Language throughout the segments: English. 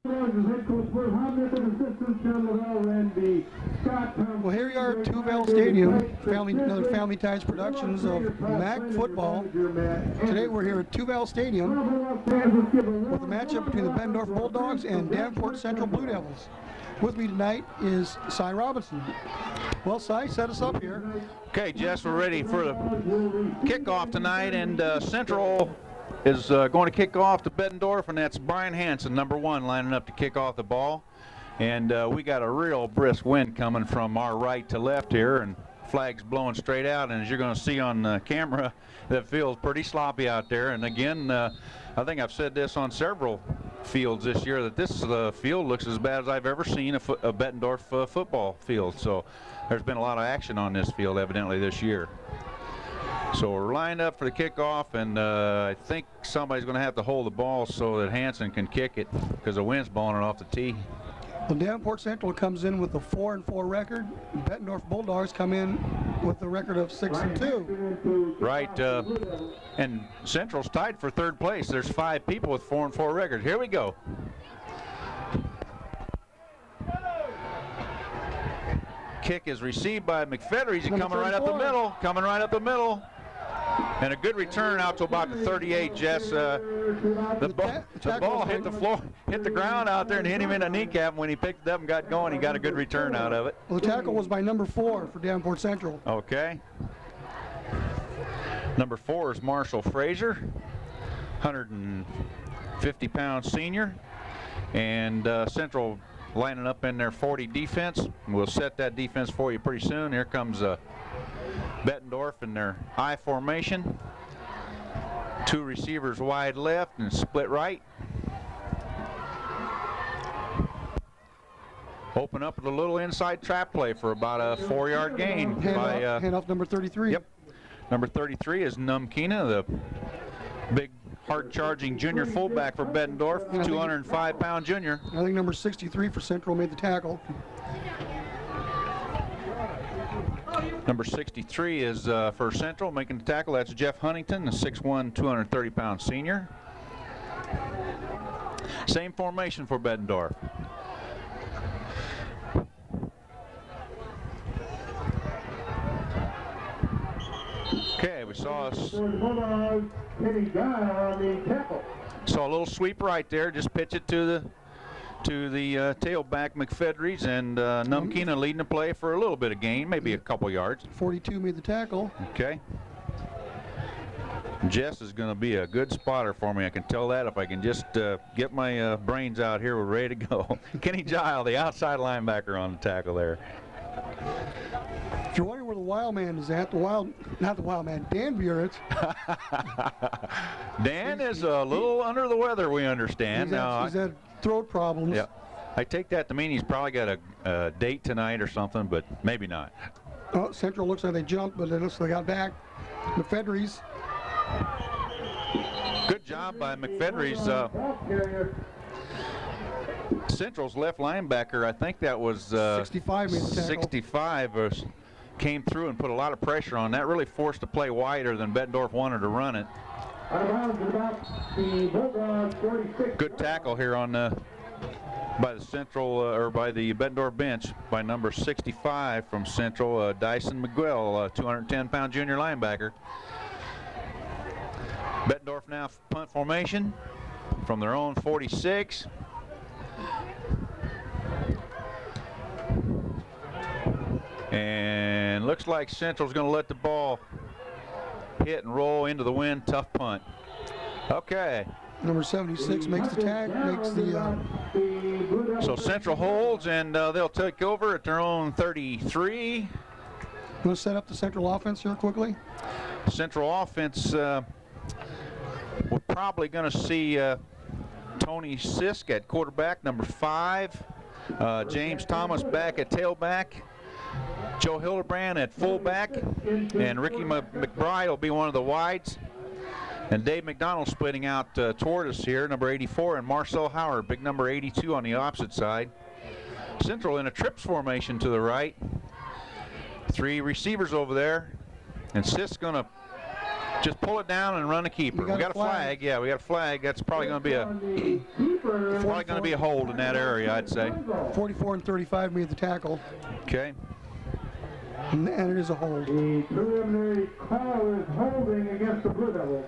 Well, here we are at Tuvell Stadium, another Family Ties Productions of MAC football. Today we're here at Tuvell Stadium with a matchup between the Bettendorf Bulldogs and Davenport Central Blue Devils. With me tonight is Cy Robinson. Well, Cy, set us up here. Okay, Jess, we're ready for the kickoff tonight, and Central is going to kick off to Bettendorf, and that's Brian Hansen, number 1, lining up to kick off the ball. And we got a real brisk wind coming from our right to left here, and flags blowing straight out. And as you're going to see on camera, that field's pretty sloppy out there. And again, I think I've said this on several fields this year, that this field looks as bad as I've ever seen a Bettendorf football field. So there's been a lot of action on this field evidently this year. So we're lined up for the kickoff, and I think somebody's going to have to hold the ball so that Hansen can kick it, because the wind's blowing it off the tee. Well, Davenport Central comes in with a 4-4 record. Bettendorf Bulldogs come in with a record of 6-2. Right, and Central's tied for 3rd place. There's 5 people with 4-4 records. Here we go. Kick is received by McFedries. He's coming right up the middle. And a good return out to about the 38, Jess. The ball hit the floor, hit the ground out there and hit him in the kneecap. When he picked it up and got going, he got a good return out of it. Well, the tackle was by number 4 for Davenport Central. Okay. Number 4 is Marshall Frazier, 150-pound senior. And Central lining up in their 40 defense. We'll set that defense for you pretty soon. Here comes Bettendorf in their I formation. 2 receivers wide left and split right. Open up with a little inside trap play for about a 4-yard gain. Hand off number 33. Yep. Number 33 is Numkina, the big hard-charging junior fullback for Bettendorf, 205-pound junior. I think number 63 for Central made the tackle. Number 63 is for Central making the tackle. That's Jeff Huntington, a 6'1", 230-pound senior. Same formation for Bettendorf. Okay, we saw a little sweep right there. Just pitch it to the tailback McFedries, and Numkina leading the play for a little bit of gain, maybe a couple yards. 42 made the tackle. Okay. Jess is going to be a good spotter for me. I can tell that if I can just get my brains out here. We're ready to go. Kenny Gile, the outside linebacker, on the tackle there. If you're wondering where the wild man is at, Dan Buritz. Dan is a little under the weather, we understand. He's had throat problems. Yeah, I take that to mean he's probably got a date tonight or something, but maybe not. Oh, Central looks like they jumped, but it looks like they got back. McFedries. Good job by McFedries. Central's left linebacker, I think that was 65 made the tackle. 65 came through and put a lot of pressure on. That really forced the play wider than Bettendorf wanted to run it. Good tackle here on by the Central or by the Bettendorf bench by number 65 from Central, Dyson McGill, 210-pound junior linebacker. Bettendorf now punt formation from their own 46. And looks like Central's going to let the ball hit and roll into the wind. Tough punt. Okay. Number 76 makes the tag, So Central holds, and they'll take over at their own 33. Want to set up the Central offense here quickly? Central offense, we're probably going to see Tony Sisk at quarterback, number 5. James Thomas back at tailback. Joe Hildebrand at fullback, and Ricky McBride will be one of the wides. And Dave McDonald splitting out toward us here, number 84, and Marcel Howard, big number 82 on the opposite side. Central in a trips formation to the right. 3 receivers over there, and Sisk's going to Just pull it down and run the keeper. We got a flag. Yeah, we got a flag. That's probably going to be a hold in that area, I'd say. 44 and 35 made the tackle. Okay. And it is a hold. The preliminary call is holding against the Blue Devils.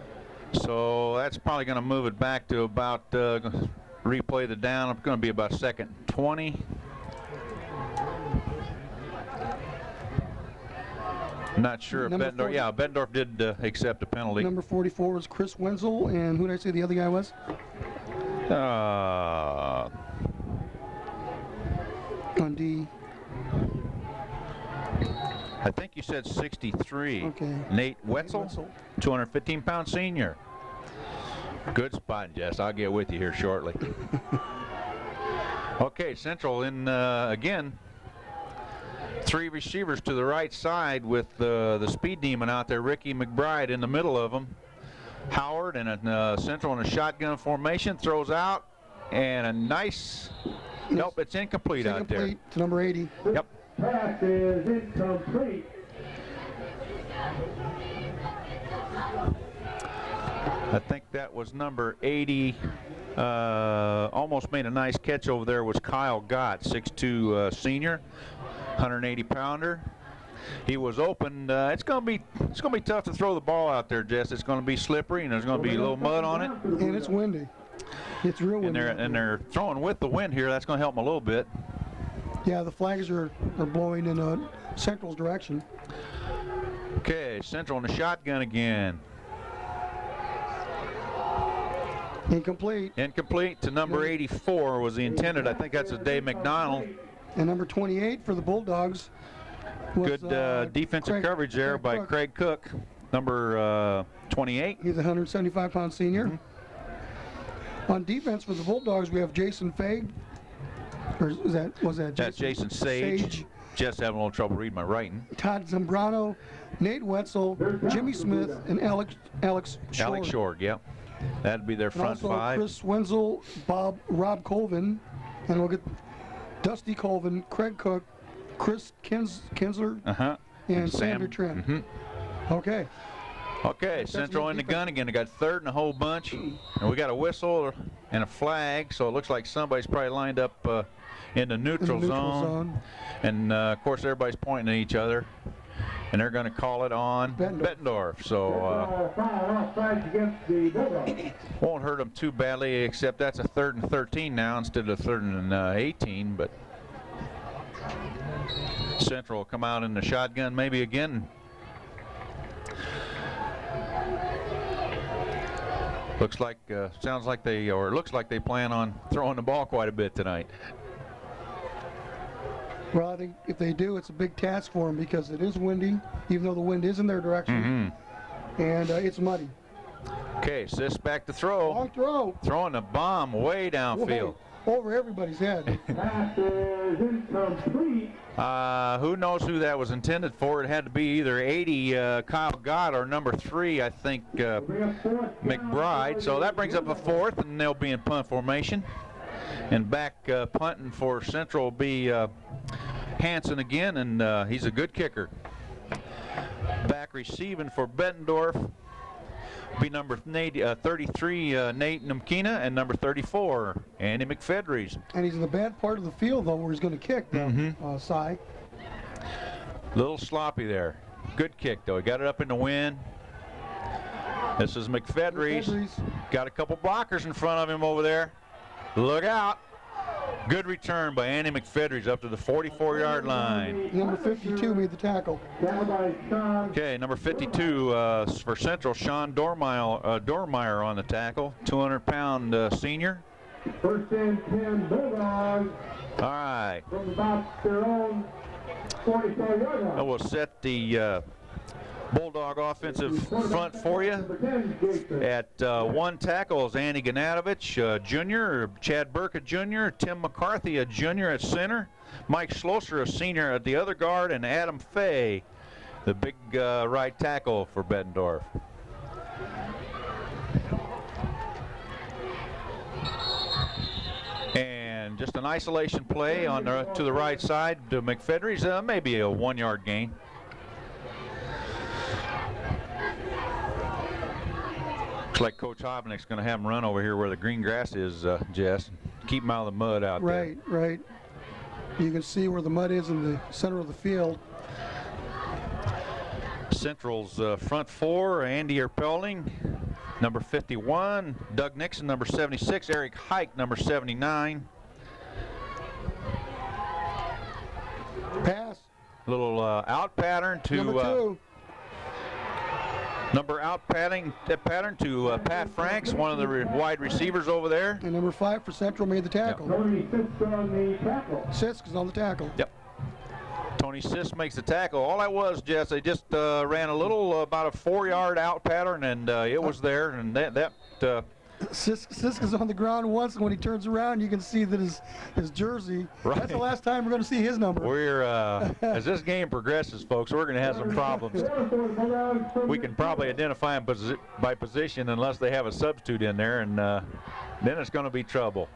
So that's probably going to move it back to about, replay the down. It's going to be about second 20. Not sure if Bettendorf, yeah, Bettendorf did accept a penalty. Number 44 was Chris Wenzel, and who did I say the other guy was? On D. I think you said 63. Okay. Nate Wetzel, 215-pound senior. Good spot, Jess. I'll get with you here shortly. Okay, Central in again. 3 receivers to the right side with the speed demon out there, Ricky McBride, in the middle of them. Howard and Central in a shotgun formation, throws out, and a nice, nope, it's incomplete out there. To number 80. Yep. Pass is incomplete. I think that was number 80. Almost made a nice catch over there was Kyle Gott, 6'2" senior. 180-pounder. He was open. It's gonna be tough to throw the ball out there, Jess. It's gonna be slippery, and there's gonna be a little mud on it. And it's windy. It's real windy. And they're throwing with the wind here. That's gonna help them a little bit. Yeah, the flags are blowing in Central's direction. Okay, Central in the shotgun again. Incomplete. Incomplete to number 84 was the intended. I think that's a Dave McDonald. And number 28 for the Bulldogs was, good defensive coverage there by Craig Cook, number 28. He's a 175-pound senior. Mm-hmm. On defense for the Bulldogs, we have Jason Faig. Or was that Jason? That's Jason Sage. Just having a little trouble reading my writing. Todd Zambrano, Nate Wetzel, Jimmy Smith, and Alex Short. Alex Short, yep. That'd be their front also 5. Chris Wenzel, Rob Colvin, and we'll get Dusty Colvin, Craig Cook, Chris Kinsler, and Sander Trent. Mm-hmm. Okay. Okay, Central in the gun again. They got third and a whole bunch. And we got a whistle and a flag, so it looks like somebody's probably lined up in the neutral zone. And, of course, everybody's pointing at each other. And they're going to call it on Bettendorf. So won't hurt them too badly, except that's a 3rd and 13 now instead of 3rd and 18. But Central will come out in the shotgun maybe again. Looks like, sounds like they, or looks like they plan on throwing the ball quite a bit tonight. Well, I think if they do, it's a big task for them because it is windy, even though the wind is in their direction, and it's muddy. Okay, Sis back to throw. Long throw. Throwing the bomb way downfield. Over everybody's head. Pass is incomplete. Who knows who that was intended for? It had to be either 80 Kyle Gott or number 3, I think, McBride. So that brings up a 4th, and they'll be in punt formation. And back punting for Central will be Hansen again, and he's a good kicker. Back receiving for Bettendorf will be number 33, Nate Namkina, and number 34, Andy McFedries. And he's in the bad part of the field, though, where he's going to kick, Cy. Little sloppy there. Good kick, though. He got it up in the wind. This is McFedries. Got a couple blockers in front of him over there. Look out. Good return by Andy McFedries up to the 44-yard line. Number 52 made the tackle. Okay, number 52 for Central, Sean Dormeyer on the tackle, 200-pound senior. First and 10 Bulldogs. All right. From about their own 44-yard line. We'll set the Bulldog offensive front for you. At 1 tackle is Andy Ganatovich Jr., Chad Burkett Jr., Tim McCarthy, a junior at center, Mike Schlosser, a senior at the other guard, and Adam Fay, the big right tackle for Bettendorf. And just an isolation play on to the right side to McFedries, maybe a 1-yard gain. Looks like Coach Hobnick's going to have him run over here where the green grass is, Jess. Keep him out of the mud out there. Right. You can see where the mud is in the center of the field. Central's front four, Andy Erpelding, number 51, Doug Nixon, number 76, Eric Hike, number 79. Pass. Little out pattern to Number 2. pattern to Pat Franks, one of the wide receivers over there. And number 5 for Central made the tackle. Tony Sisk on the tackle. Sisk is on the tackle. Yep. Tony Sisk makes the tackle. All that was, Jess, they just ran a little, about a 4-yard out pattern, and it was there. And that Sisk is on the ground once, and when he turns around, you can see that his jersey. Right. That's the last time we're going to see his number. we're as this game progresses, folks, we're going to have some problems. We can probably identify him by position unless they have a substitute in there, and then it's going to be trouble.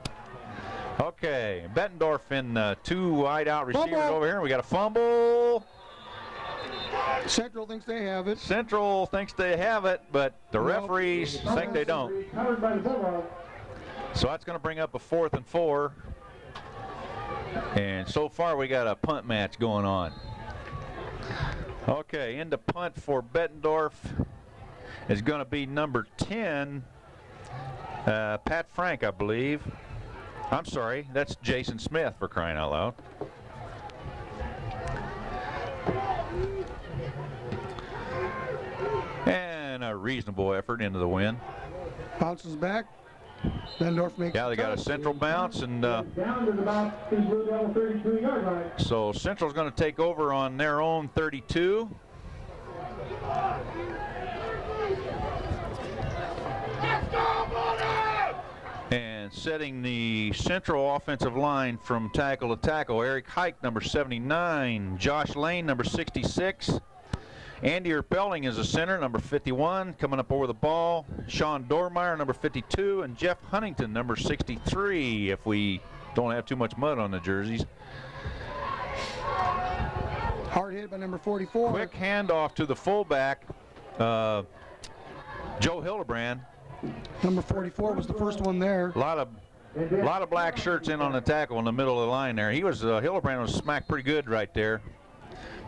Okay, Bettendorf in 2 wide out receivers Fumble. over here. We got a fumble. Central thinks they have it. Central thinks they have it, but the referees think they don't. Recovered by the Bulldogs. So that's going to bring up a 4th and 4. And so far we got a punt match going on. Okay, into punt for Bettendorf is going to be number 10, Pat Frank, I believe. I'm sorry, that's Jason Smith, for crying out loud. And a reasonable effort into the wind. Bounces back. Bettendorf makes. Yeah, they got a Central bounce, and Down to about the Blue Devil 32-yard line. so Central's going to take over on their own 32. And setting the Central offensive line from tackle to tackle, Eric Hike, number 79, Josh Lane, number 66, Andy Erpelding is a center, number 51, coming up over the ball, Sean Dormeyer, number 52, and Jeff Huntington, number 63, if we don't have too much mud on the jerseys. Hard hit by number 44. Quick handoff to the fullback, Joe Hildebrand. Number 44 was the first one there. A lot of black shirts in on the tackle in the middle of the line there. He was Hildebrand was smacked pretty good right there,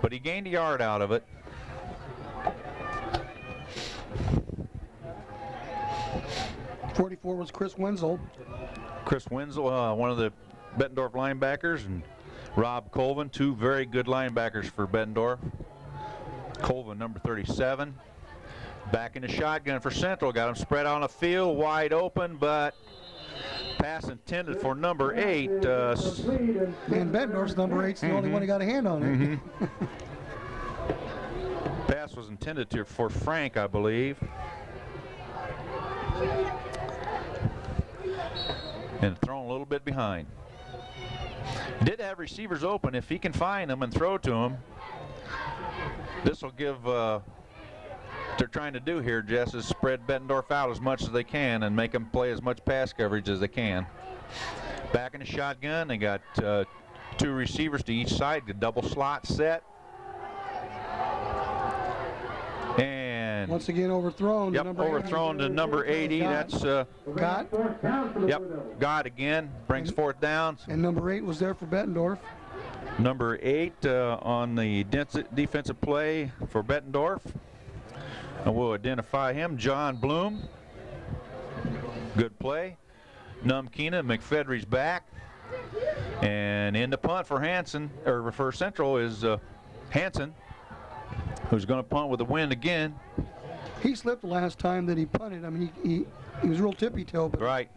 but he gained a yard out of it. '44 was Chris Wenzel. Chris Wenzel, one of the Bettendorf linebackers, and Rob Colvin, 2 very good linebackers for Bettendorf. Colvin, number 37. Back in the shotgun for Central. Got him spread on the field, wide open, but pass intended for number 8. And Bettendorf's number 8's the only one who got a hand on it. Pass was intended for Frank, I believe. And thrown a little bit behind. He did have receivers open. If he can find them and throw to them, this will give they're trying to do here, Jess, is spread Bettendorf out as much as they can and make them play as much pass coverage as they can. Back in the shotgun, they got 2 receivers to each side, the double slot set. And Once again overthrown. yep, to number overthrown 80. to number 80. That's Got. yep, God again brings 4th downs. And number 8 was there for Bettendorf. Number 8 on the defensive play for Bettendorf. And we'll identify him, John Bloom. Good play. Numkina, McFedry's back. And in the punt for Hanson, or for Central, is Hanson, who's going to punt with the wind again. He slipped the last time that he punted. I mean, he was real tippy-toe. But Right.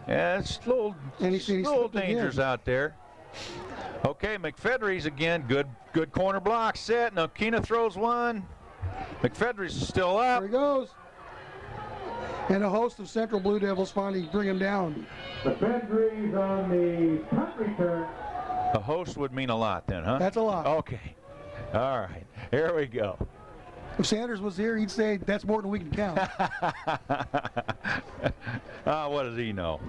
Yeah, it's a little, And he slipped dangerous again. out there. Okay, McFedry's again. Good corner block set. Numkina throws one. McFedry's still up. There he goes. And a host of Central Blue Devils finally bring him down. The Fedries on the punt return. A host would mean a lot then, huh? That's a lot. Okay. All right. Here we go. If Sanders was here, he'd say that's more than we can count. What does he know?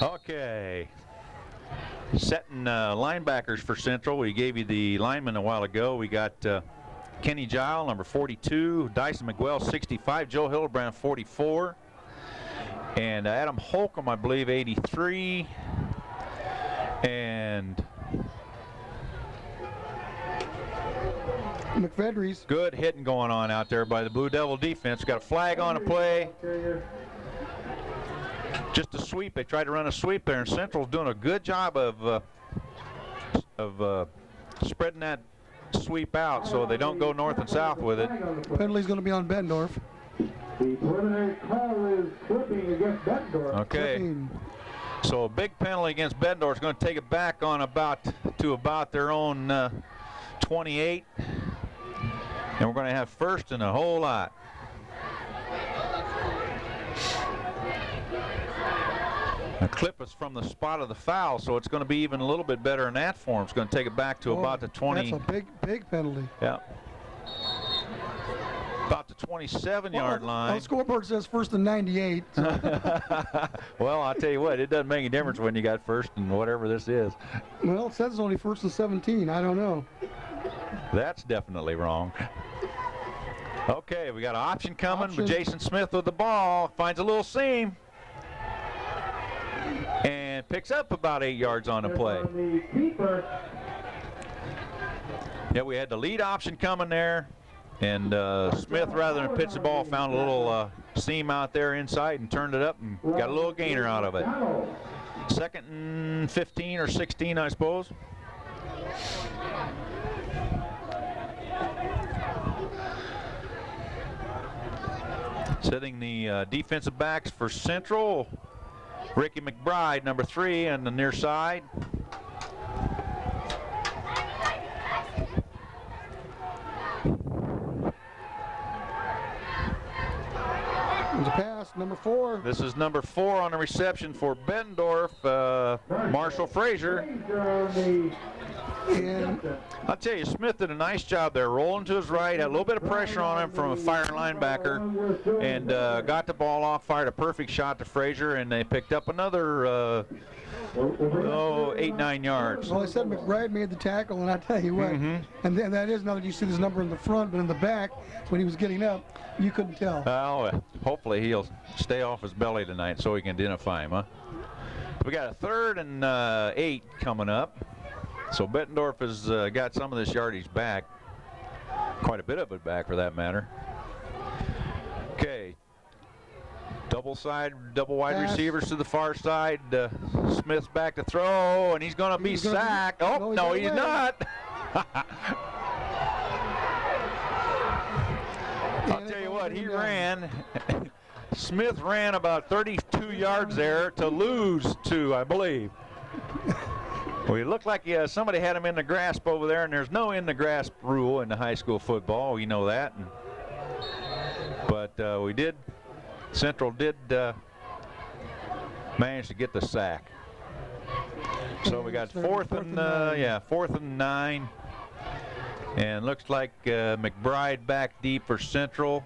Okay. Setting linebackers for Central. We gave you the lineman a while ago. We got Kenny Gile, number 42, Dyson McGwell, 65, Joe Hildebrand, 44, and Adam Holcomb, I believe, 83, and McFedry's. good hitting going on out there by the Blue Devil defense. Got a flag on the play. Just a sweep. They tried to run a sweep there, and Central's doing a good job of spreading that sweep out so they don't go north and south with it. Penalty's going to be on Bettendorf. The preliminary call is clipping against Bettendorf. Okay. Flipping. So a big penalty against Bettendorf is going to take it back on about their own 28, and we're going to have first and a whole lot. A clip is from the spot of the foul, so it's going to be even a little bit better in that form. It's going to take it back to about the 20. That's a big penalty. Yeah. About the 27-yard line. The scoreboard says first and 98. So. Well, I'll tell you what, it doesn't make any difference when you got first and whatever this is. Well, it says it's only first and 17. I don't know. That's definitely wrong. Okay, we got an option coming. With Jason Smith with the ball. Finds a little seam. And picks up about 8 yards on the play. Yeah, we had the lead option coming there. And Smith, rather than pitch the ball, found a little seam out there inside and turned it up and got a little gainer out of it. Second and 15 or 16, I suppose. Setting the defensive backs for Central. Ricky McBride, number 3, on the near side. There's a pass, number 4. This is number 4 on the reception for Bettendorf, Marshall Frazier. And I'll tell you, Smith did a nice job there, rolling to his right, had a little bit of pressure on him from a firing linebacker, and got the ball off, fired a perfect shot to Frazier, and they picked up another 8-9 yards. well, I said McBride made the tackle, and I tell you what, and then that is, now that you see this number in the front, but in the back, when he was getting up, you couldn't tell. Well, hopefully he'll stay off his belly tonight so we can identify him, huh? We got a 3rd and 8 coming up. So Bettendorf has got some of this yardage back, quite a bit of it back for that matter. Okay, double wide Pass. receivers to the far side. Smith's back to throw, and he's going to be sacked. Oh, no, he's not. I'll tell you what, he ran. Smith ran about 32 yards there to lose 2, I believe. Well, it looked like somebody had him in the grasp over there, and there's no in the grasp rule in the high school football. We know that. But Central did manage to get the sack. So we got fourth and 9. And looks like McBride back deep for Central,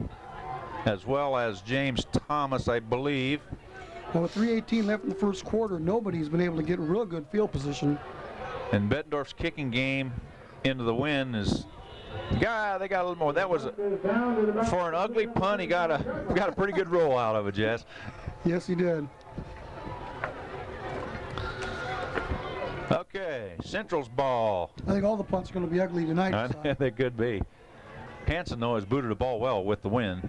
as well as James Thomas, I believe. Well, with 3:18 left in the first quarter, nobody's been able to get real good field position. And Bettendorf's kicking game into the win is, they got a little more. That was, for an ugly punt, he got a pretty good roll out of it, Jess. Yes, he did. Okay, Central's ball. I think all the punts are going to be ugly tonight. They could be. Hanson, though, has booted the ball well with the win.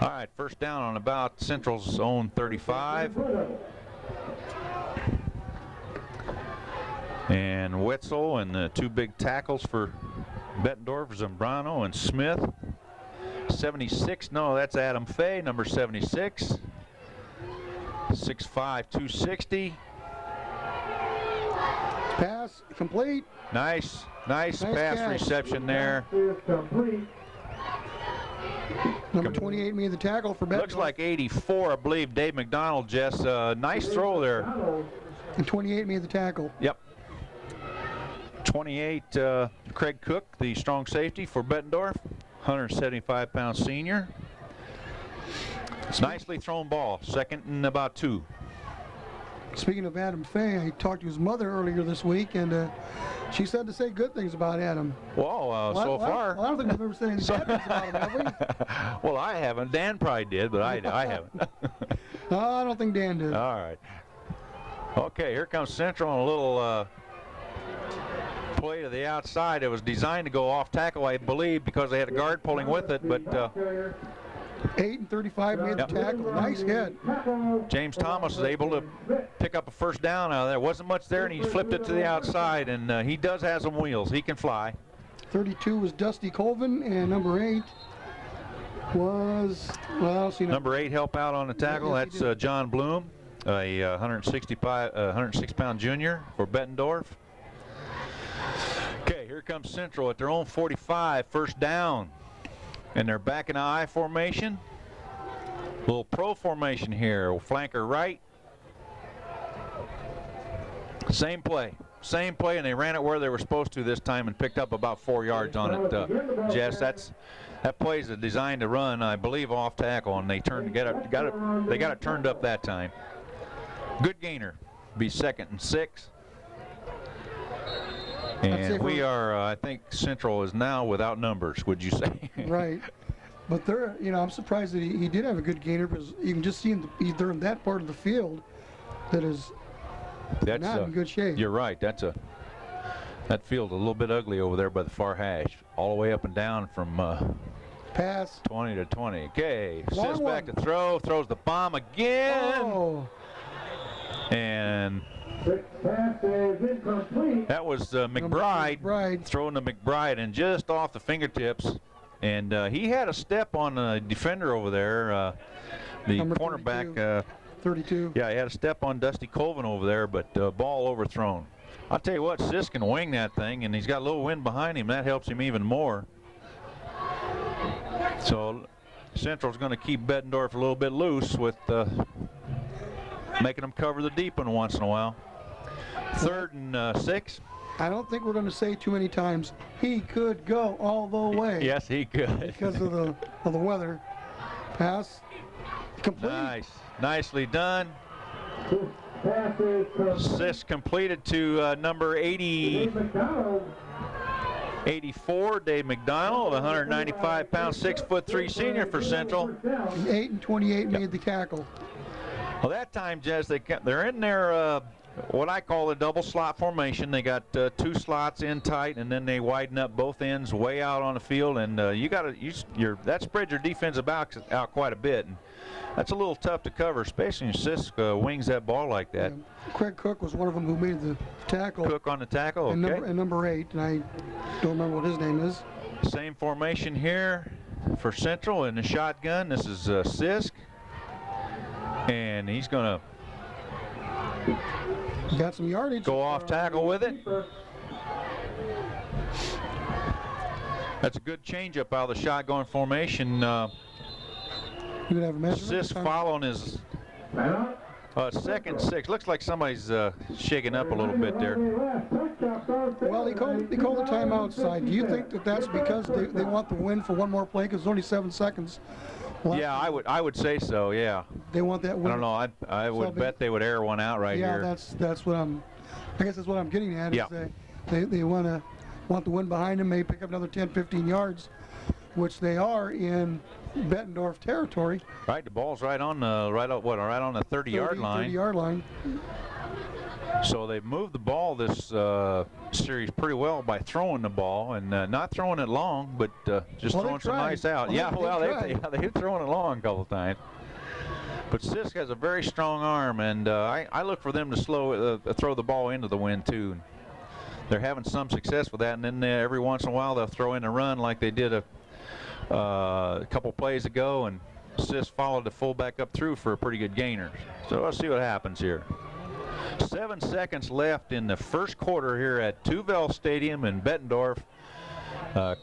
All right, first down on about Central's own 35. And Wetzel and the 2 big tackles for Bettendorf, Zambrano and Smith. 76, no, that's Adam Fay, number 76. 6'5", 260. Pass complete. Nice pass catch. reception there. Number 28 made the tackle for Bettendorf. Looks like 84, I believe, Dave McDonald, Jess. Nice throw there. And 28 made the tackle. Yep. 28, Craig Cook, the strong safety for Bettendorf, 175-pound senior. Nicely thrown ball, second and about 2. Speaking of Adam Fay, I talked to his mother earlier this week, and she said to say good things about Adam. Well, so far. I don't think we've ever said any bad things about him, have we? Well, I haven't. Dan probably did, but I haven't. No, I don't think Dan did. All right. Okay, here comes Central on a little play to the outside. It was designed to go off tackle, I believe, because they had a guard pulling with it, but 8 and 35 made the tackle. Nice hit. James Thomas was able to pick up a first down out of there. Wasn't much there, and he flipped it to the outside, and he does have some wheels. He can fly. 32 was Dusty Colvin, and number 8 was, well, see, number 8 help out on the tackle. Yes, That's John Bloom, a 106-pound junior for Bettendorf. Okay, here comes Central at their own 45, first down. And they're back in the I formation. Little pro formation here. Flanker right. Same play, and they ran it where they were supposed to this time and picked up about 4 yards on it. Jess, that play is designed to run, I believe, off tackle, and they got it turned up that time. Good gainer. Be 2nd and 6. And we are, I think Central is now without numbers, would you say? Right. But they're, I'm surprised that he did have a good gainer, because you can just see they're in that part of the field that is not in good shape. You're right. That field a little bit ugly over there by the far hash, all the way up and down from pass 20 to 20. Okay, Long sits back to throw, throws the bomb again. Oh. And that was McBride throwing to McBride, and just off the fingertips. And he had a step on the defender over there, the Number cornerback. 32. Yeah, he had a step on Dusty Colvin over there, but ball overthrown. I'll tell you what, Sis can wing that thing, and he's got a little wind behind him. That helps him even more. So Central's going to keep Bettendorf a little bit loose with making them cover the deep one once in a while. 3rd and 6. I don't think we're going to say too many times, he could go all the way. Yes, he could. Because of the weather. Pass complete. Nice. Nicely done. Sis completed to number 84, Dave McDonald, 195-pound, 6'3" senior for Central. 8 and 28 made the tackle. Well, that time, Jez, they're in their what I call a double slot formation. They got 2 slots in tight, and then they widen up both ends way out on the field, and that spreads your defensive out quite a bit. And that's a little tough to cover, especially when Sisk wings that ball like that. Yeah. Craig Cook was one of them who made the tackle. Cook on the tackle, okay. And number 8, and I don't remember what his name is. Same formation here for Central in the shotgun. This is Sisk, and he's going to got some yardage. Go off tackle with it. That's a good changeup out of the shotgun formation. Sis following his 2nd 6. Looks like somebody's shaking up a little bit there. Well, they called the timeout side. Do you think that's because they want the win for one more play, because it's only 7 seconds left? Yeah, I would say so. Yeah. They want that win. I don't know. I would bet they would air one out right here. Yeah, that's what I guess that's what I'm getting at. Yeah. Is they want the win behind them. Maybe pick up another 10-15 yards, which they are in Bettendorf territory. Right, the ball's right on the 30-yard line. 30-yard line. So they've moved the ball this series pretty well by throwing the ball, and not throwing it long, but just throwing some nice out. They've thrown it long a couple times. But Sisk has a very strong arm, and I look for them to throw the ball into the wind too. They're having some success with that, and then every once in a while they'll throw in a run like they did a couple plays ago, and Sisk followed the fullback up through for a pretty good gainer. So let's see what happens here. 7 seconds left in the first quarter here at Tuvell Stadium in Bettendorf.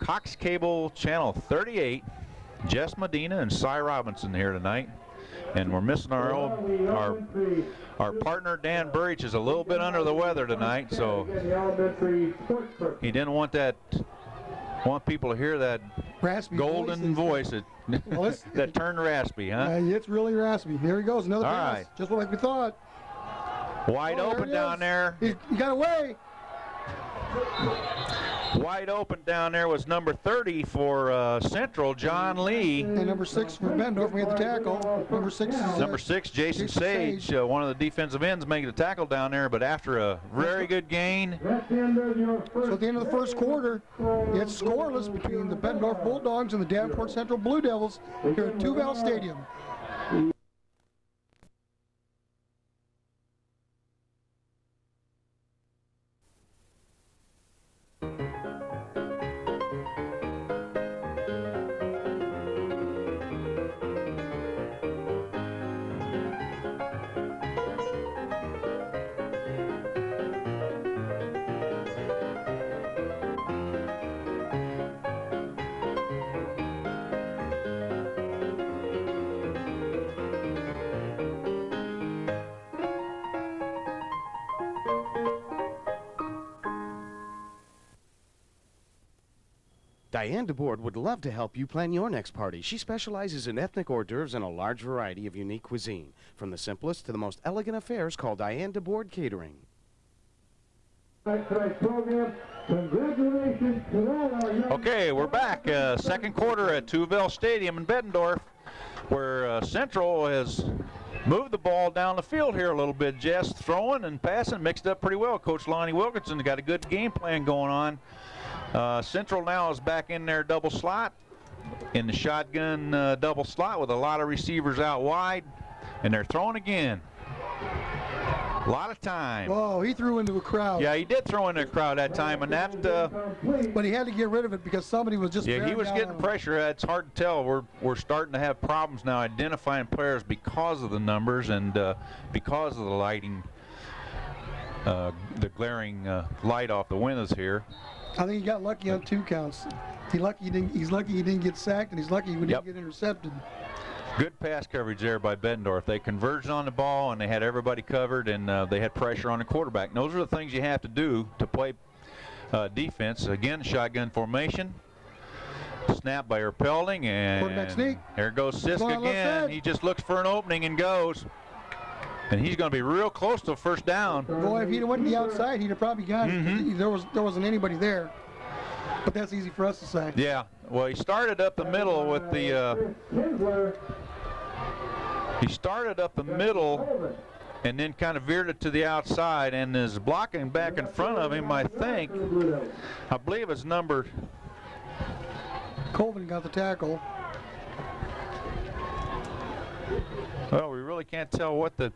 Cox Cable Channel 38. Jess Medina and Cy Robinson here tonight. And we're missing our partner Dan Burridge is a little bit under the weather tonight, so he didn't want people to hear that raspy golden voice that turned raspy, huh? It's really raspy. Here he goes, another pass. Right. Just like we thought. Wide open down there. He got away. Wide open down there was number 30 for Central, John Lee. And number 6 for Bettendorf, we had the tackle. Number 6 is Number 6, Jason Sage, one of the defensive ends, making the tackle down there, but after a very good gain. So at the end of the first quarter, it's scoreless between the Bettendorf Bulldogs and the Davenport Central Blue Devils here at Two-Val Stadium. Diane DeBoard would love to help you plan your next party. She specializes in ethnic hors d'oeuvres and a large variety of unique cuisine. From the simplest to the most elegant affairs, call Diane DeBoard Catering. Okay, we're back. Second quarter at Two-Val Stadium in Bettendorf, where Central has moved the ball down the field here a little bit. Jess throwing and passing mixed up pretty well. Coach Lonnie Wilkinson got a good game plan going on. Central now is back in their double slot, in the shotgun double slot with a lot of receivers out wide, and they're throwing again. A lot of time. Whoa, he threw into a crowd. Yeah, he did throw into a crowd that time, and that. But he had to get rid of it because somebody was just. Yeah, he was getting pressure. It's hard to tell. We're starting to have problems now identifying players because of the numbers and because of the lighting, the glaring light off the windows here. I think he got lucky on 2 counts. He's lucky he didn't get sacked, and he's lucky he didn't get intercepted. Good pass coverage there by Bettendorf. They converged on the ball, and they had everybody covered, and they had pressure on the quarterback. And those are the things you have to do to play defense. Again, shotgun formation. Snap by Erpelding, and quarterback sneak. There goes Sisk again. He just looks for an opening and goes. And he's going to be real close to a first down. Boy, if he'd have went to the outside, he'd have probably got it. There wasn't anybody there. But that's easy for us to say. Yeah. Well, he started up the middle with the. He started up the middle and then kind of veered it to the outside and is blocking back in front of him, I believe it's number. Colvin got the tackle. Well, we really can't tell what the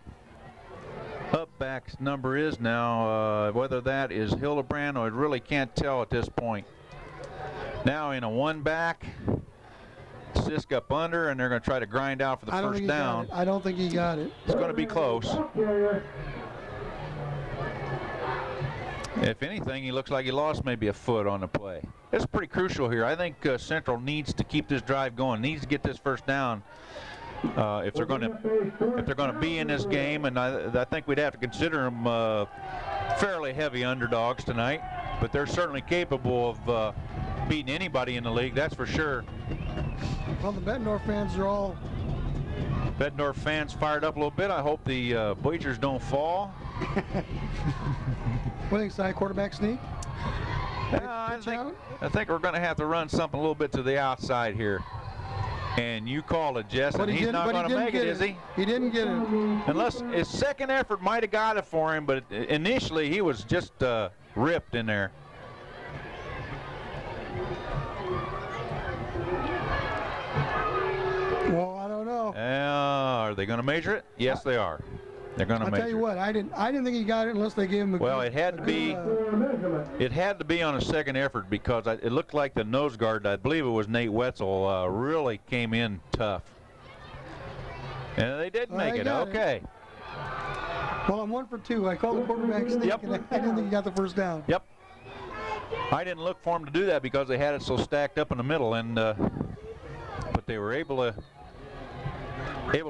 upback's number is now, whether that is Hildebrand or I really can't tell at this point. Now in a one back, Sisk up under, and they're going to try to grind out for the first down. I don't think he got it. It's going to be close. If anything, he looks like he lost maybe a foot on the play. It's pretty crucial here. I think Central needs to keep this drive going, needs to get this first down. If they're going to be in this game, and I think we'd have to consider them fairly heavy underdogs tonight, but they're certainly capable of beating anybody in the league, that's for sure. Well, the Bettendorf fans are all. Bettendorf fans fired up a little bit. I hope the bleachers don't fall. What do you think, Si? Quarterback sneak? I think we're going to have to run something a little bit to the outside here. And you call it, Jess, and he's not going to make it, is he? He didn't get it. Unless his second effort might have got it for him, but initially he was just ripped in there. Well, I don't know. Are they going to measure it? Yes, they are. They're going to measure it. I'll tell you what, I didn't think he got it unless they gave him a well, it had to be on a second effort because it looked like the nose guard, I believe it was Nate Wetzel, really came in tough. And they did make it. Okay. Well, I'm 1 for 2. I called the quarterback sneak, and I didn't think he got the first down. Yep. I didn't look for him to do that because they had it so stacked up in the middle, and but they were able to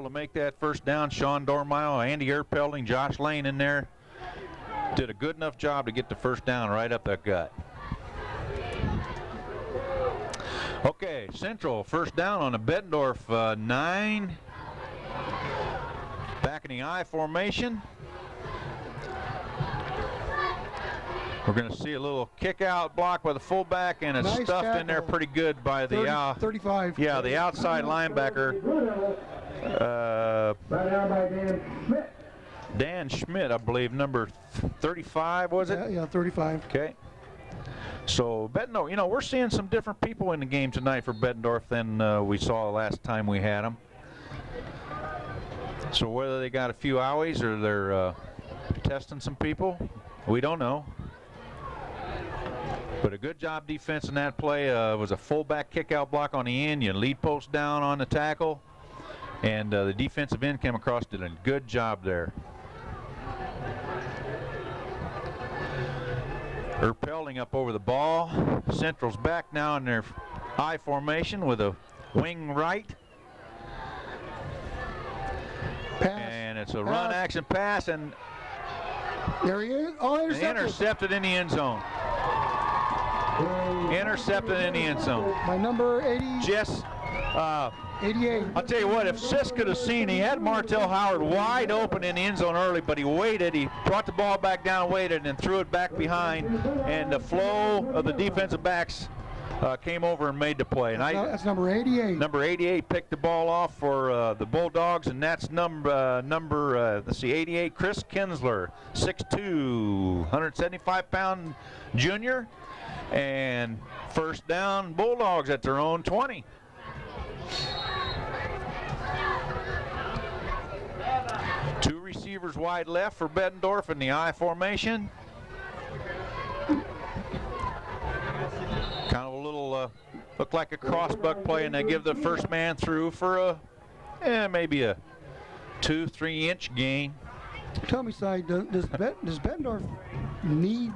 make that first down. Sean Dormile, Andy Erpelding, Josh Lane in there did a good enough job to get the first down right up that gut. Okay, Central first down on the Bettendorf 9. Back in the I formation. We're going to see a little kick-out block by the fullback, and it's Nice stuffed in there tackle. pretty good by the 35. yeah, the outside linebacker, Brought down by Dan Schmidt. Dan Schmidt, I believe, number 35, was it? Yeah, 35. Okay. So Bettendorf, you know, we're seeing some different people in the game tonight for Bettendorf than we saw last time we had them. So whether they got a few owies or they're testing some people, we don't know. But a good job defense in that play. Was a fullback kick-out block on the end. You lead post down on the tackle. And the defensive end came across, did a good job there. Erpelding up over the ball. Central's back now in their I formation with a wing right. Pass. And it's a run action pass, and There he is. Oh, intercepted. intercepted in the end zone. Intercepted in the end zone. By number 80, Jess, 88. I'll tell you what, if Sis could have seen, he had Martell Howard wide open in the end zone early, but he waited. He brought the ball back down, waited, and then threw it back behind. And the flow of the defensive backs came over and made the play. And That's number 88. number 88 picked the ball off for the Bulldogs, and that's let's see, 88, Chris Kinsler, 6'2", 175-pound junior. And first down, Bulldogs at their own 20. Two receivers wide left for Bettendorf in the I formation. Kind of a little, looked like a crossbuck play, and they give the first man through for maybe a 2-3 inch gain. Tell me, Si, does Bettendorf need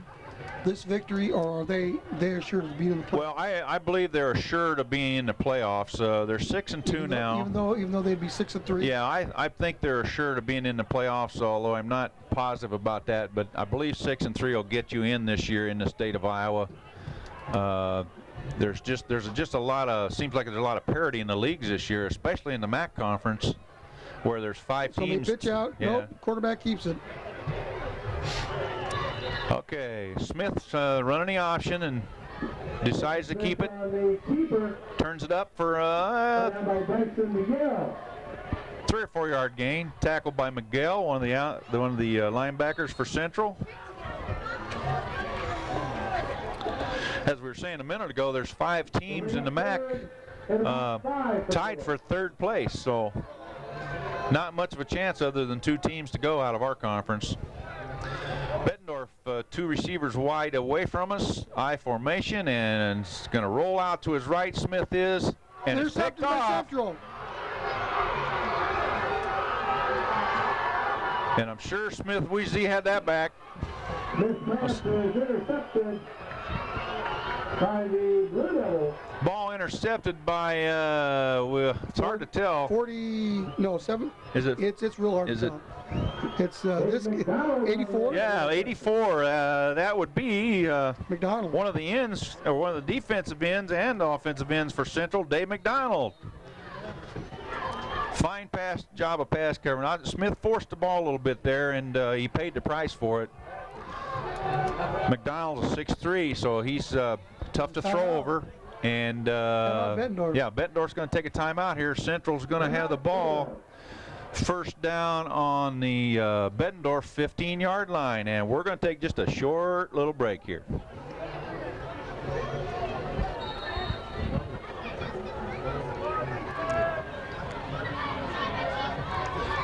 this victory, or are they assured of being in the playoffs? Well, I believe they're assured of being in the playoffs. They're 6-2 now. Even though they'd be 6-3. Yeah, I think they're assured of being in the playoffs, although I'm not positive about that. But I believe 6-3 will get you in this year in the state of Iowa. There's just a lot of, seems like there's a lot of parity in the leagues this year, especially in the MAC conference, where there's 5 So they teams. pitch out. Yeah. Nope, quarterback keeps it. Okay, Smith's running the option and decides to keep it. Turns it up for Brought down by Bryson Miguel. 3 or 4 yard gain. Tackled by Miguel, one of the linebackers for Central. As we were saying a minute ago, there's 5 teams in the MAC tied for 3rd place, so not much of a chance other than 2 teams to go out of our conference. Bettendorf, 2 receivers wide away from us, I formation, and it's going to roll out to his right. Smith is, and it's picked Intercepted by off. Central. And I'm sure Smith Weezy had that back. This pass is intercepted by the Blue Devils. Ball intercepted by, it's hard to tell. 7. Is it? It's real hard Is to it? tell. It's 84. Yeah, 84. That would be McDonald. one of the ends, or one of the defensive ends and offensive ends for Central, Dave McDonald. Fine job of pass covering. Smith forced the ball a little bit there, and he paid the price for it. McDonald's a 6'3", so he's tough to throw over. And Bettendorf. yeah, Bettendorf's going to take a timeout here. Central's going to have the ball. First down on the Bettendorf 15-yard line, and we're going to take just a short little break here.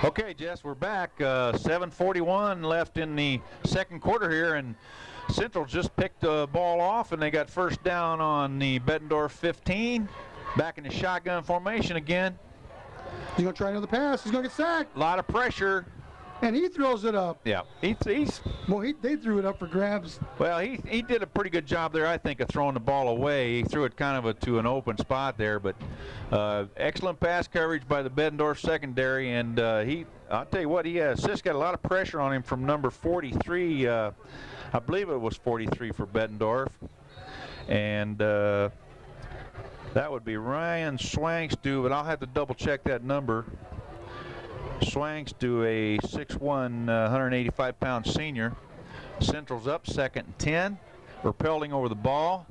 Okay, Jess, we're back. 7:41 left in the second quarter here, and Central just picked the ball off, and they got first down on the Bettendorf 15. Back in the shotgun formation again. He's going to try another pass. He's going to get sacked. A lot of pressure. And he throws it up. Yeah, they They threw it up for grabs. Well, he did a pretty good job there, I think, of throwing the ball away. He threw it kind of to an open spot there, but excellent pass coverage by the Bettendorf secondary, and I'll tell you what, Sis got a lot of pressure on him from number 43. I believe it was 43 for Bettendorf, and that would be Ryan Swangstu, but I'll have to double check that number. Swangstu, a 6'1", 185-pound senior. Central's up, 2nd and 10. Repelling over the ball.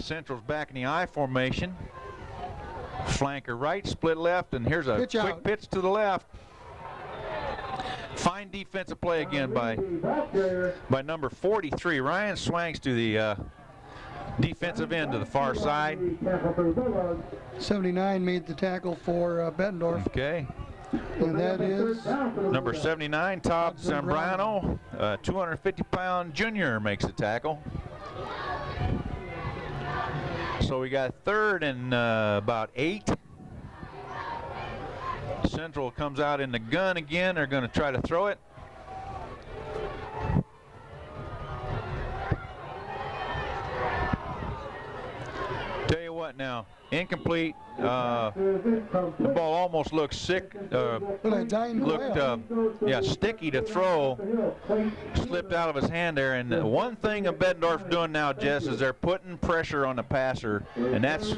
Central's back in the I formation. Flanker right, split left, and here's a Pitch quick out. pitch to the left. Fine defensive play again by number 43. Ryan Swanks to the defensive end to the far side. 79 made the tackle for Bettendorf. Okay. And that is Number 79, Todd Zambrano, 250-pound junior, makes the tackle. So we got 3rd and about 8. Central comes out in the gun again. They're going to try to throw it. Tell you what now, incomplete. The ball almost looked sick. Looked sticky to throw. Slipped out of his hand there. And one thing that Bettendorf's doing now, Jess, is they're putting pressure on the passer, and that's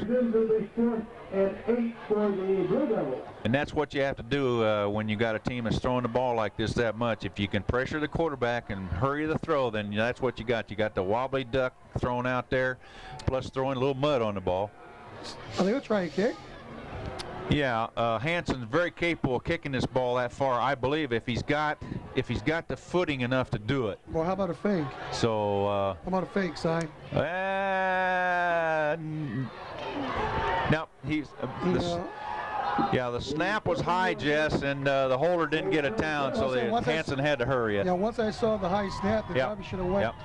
what you have to do when you got a team that's throwing the ball like this that much. If you can pressure the quarterback and hurry the throw, then that's what you got. You got the wobbly duck thrown out there, plus throwing a little mud on the ball. Are they going to try and kick? Yeah, Hanson's very capable of kicking this ball that far, I believe, if he's got the footing enough to do it. Well, how about a fake? So how about a fake, Si? Now he's the snap was high, Jess, and the holder didn't get it down, so Hanson had to hurry it. Yeah, once I saw the high snap, they probably should have went. Yep.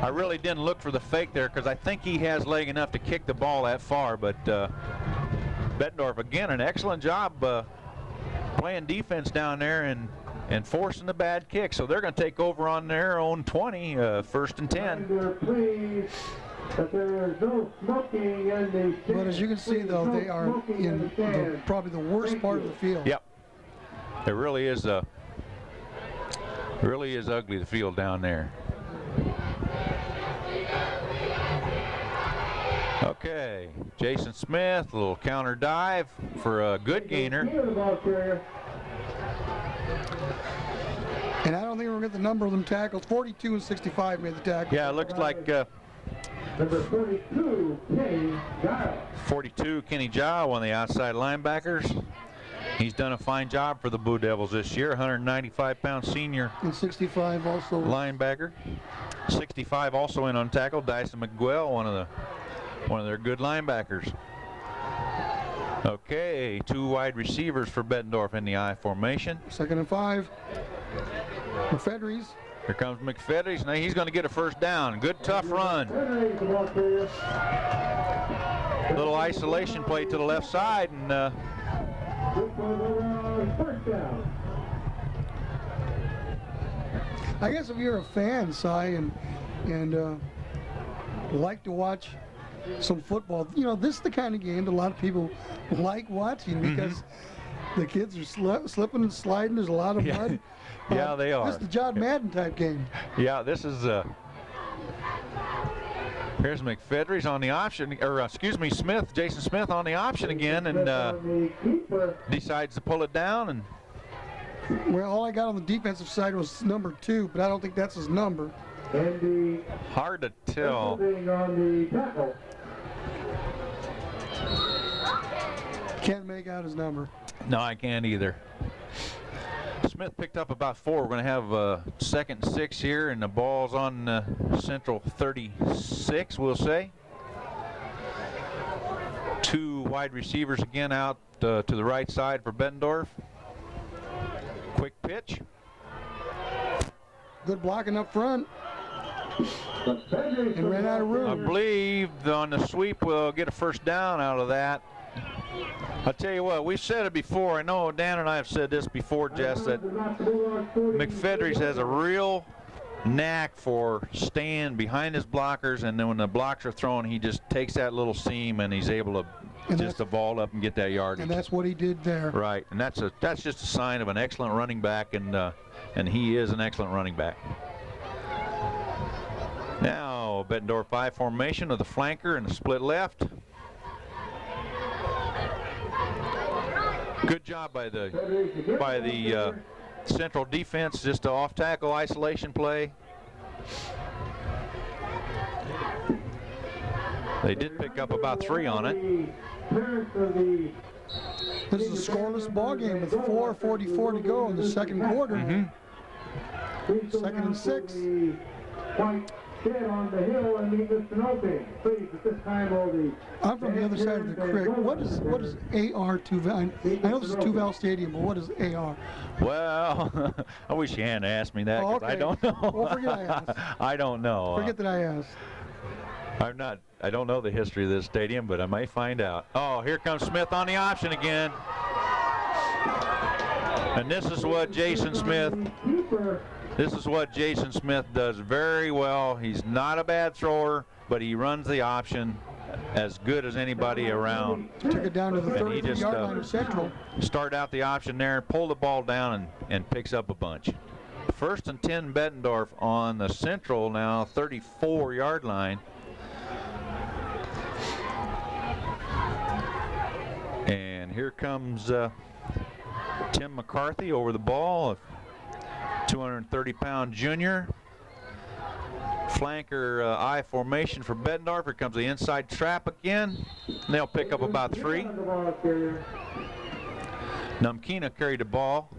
I really didn't look for the fake there because I think he has leg enough to kick the ball that far, but Bettendorf, again, an excellent job playing defense down there and forcing the bad kick. So they're going to take over on their own 20, 1st and 10. But as you can see, though, they are in probably the worst part of the field. Yep. It really is ugly, the field down there. Okay, Jason Smith, a little counter dive for a good gainer. And I don't think we're going to get the number of them tackles. 42 and 65 made the tackle. Yeah, it looks like number 42, Kenny Giles. 42, Kenny Giles, one of the outside linebackers. He's done a fine job for the Blue Devils this year, 195-pound senior. And 65 also. Linebacker. 65 also in on tackle, Dyson McGuell, one of their good linebackers. Okay, 2 wide receivers for Bettendorf in the I formation. 2nd and 5. McFedries. Here comes McFedries. Now he's going to get a 1st down. Good tough run. Little isolation play to the left side, and I guess if you're a fan, Si, and like to watch some football, you know, this is the kind of game that a lot of people like watching because the kids are slipping and sliding. There's a lot of mud. Yeah, they are. This is the John Madden type game. Yeah, this is. Here's McFedries on the option, or excuse me, Jason Smith on the option again, and decides to pull it down. And well, all I got on the defensive side was number 2, but I don't think that's his number. Hard to tell. Can't make out his number. No, I can't either. Smith picked up about 4. We're going to have 2nd and 6 here, and the ball's on Central 36, we'll say. 2 wide receivers again out to the right side for Bettendorf. Quick pitch. Good blocking up front. And ran out of room. I believe on the sweep we'll get a 1st down out of that. I'll tell you what, we've said it before. I know Dan and I have said this before, Jess, that McFedries has a real knack for staying behind his blockers, and then when the blocks are thrown, he just takes that little seam and he's able to just to vault up and get that yardage. And that's what he did there. Right, and that's just a sign of an excellent running back, and he is an excellent running back. Now Bettendorf I formation with a flanker and a split left. Good job by the Central defense, just an off-tackle isolation play. They did pick up about 3 on it. This is a scoreless ball game with 4:44 to go in the second quarter. Second and 6. On the hill and meet Mr. Nope. Please, at this time, all the... I'm from the other side of the creek. What is AR Two-Val? I know this is Two-Val Stadium, but what is AR? Well, I wish you hadn't asked me that, 'cause okay. I don't know. Well, forget I asked. I don't know. Forget that I asked. I don't know the history of this stadium, but I may find out. Oh, here comes Smith on the option again. And this is what Jason Smith does very well. He's not a bad thrower, but he runs the option as good as anybody around. Took it down to the 33-yard line of Central. Start out the option there, pull the ball down, and picks up a bunch. First and 10 Bettendorf on the Central now 34-yard line. And here comes Tim McCarthy over the ball, a 230-pound junior. Flanker I formation for Bettendorf. Here comes the inside trap again. And they'll pick up about 3. Numkina carried the ball.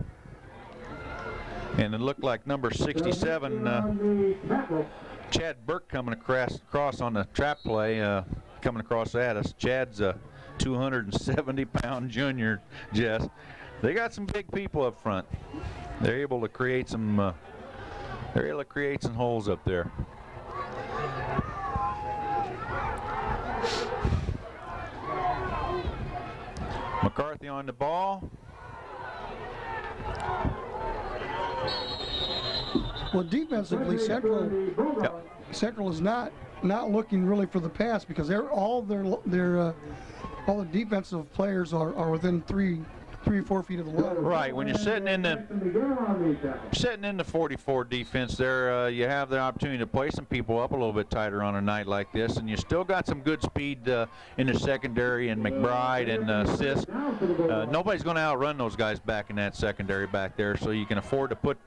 And it looked like number 67, Chad Burke coming across on the trap play, coming across at us. Chad's a 270-pound junior, Jess. They got some big people up front. They're able to create some holes up there. McCarthy on the ball. Well, defensively, Central is not looking really for the pass because all the defensive players are within 3 or 4 feet of the line. Right. When you're sitting in the 44 defense there, you have the opportunity to play some people up a little bit tighter on a night like this, and you still got some good speed in the secondary, and McBride and Sisk. Nobody's going to outrun those guys back in that secondary back there, so you can afford to put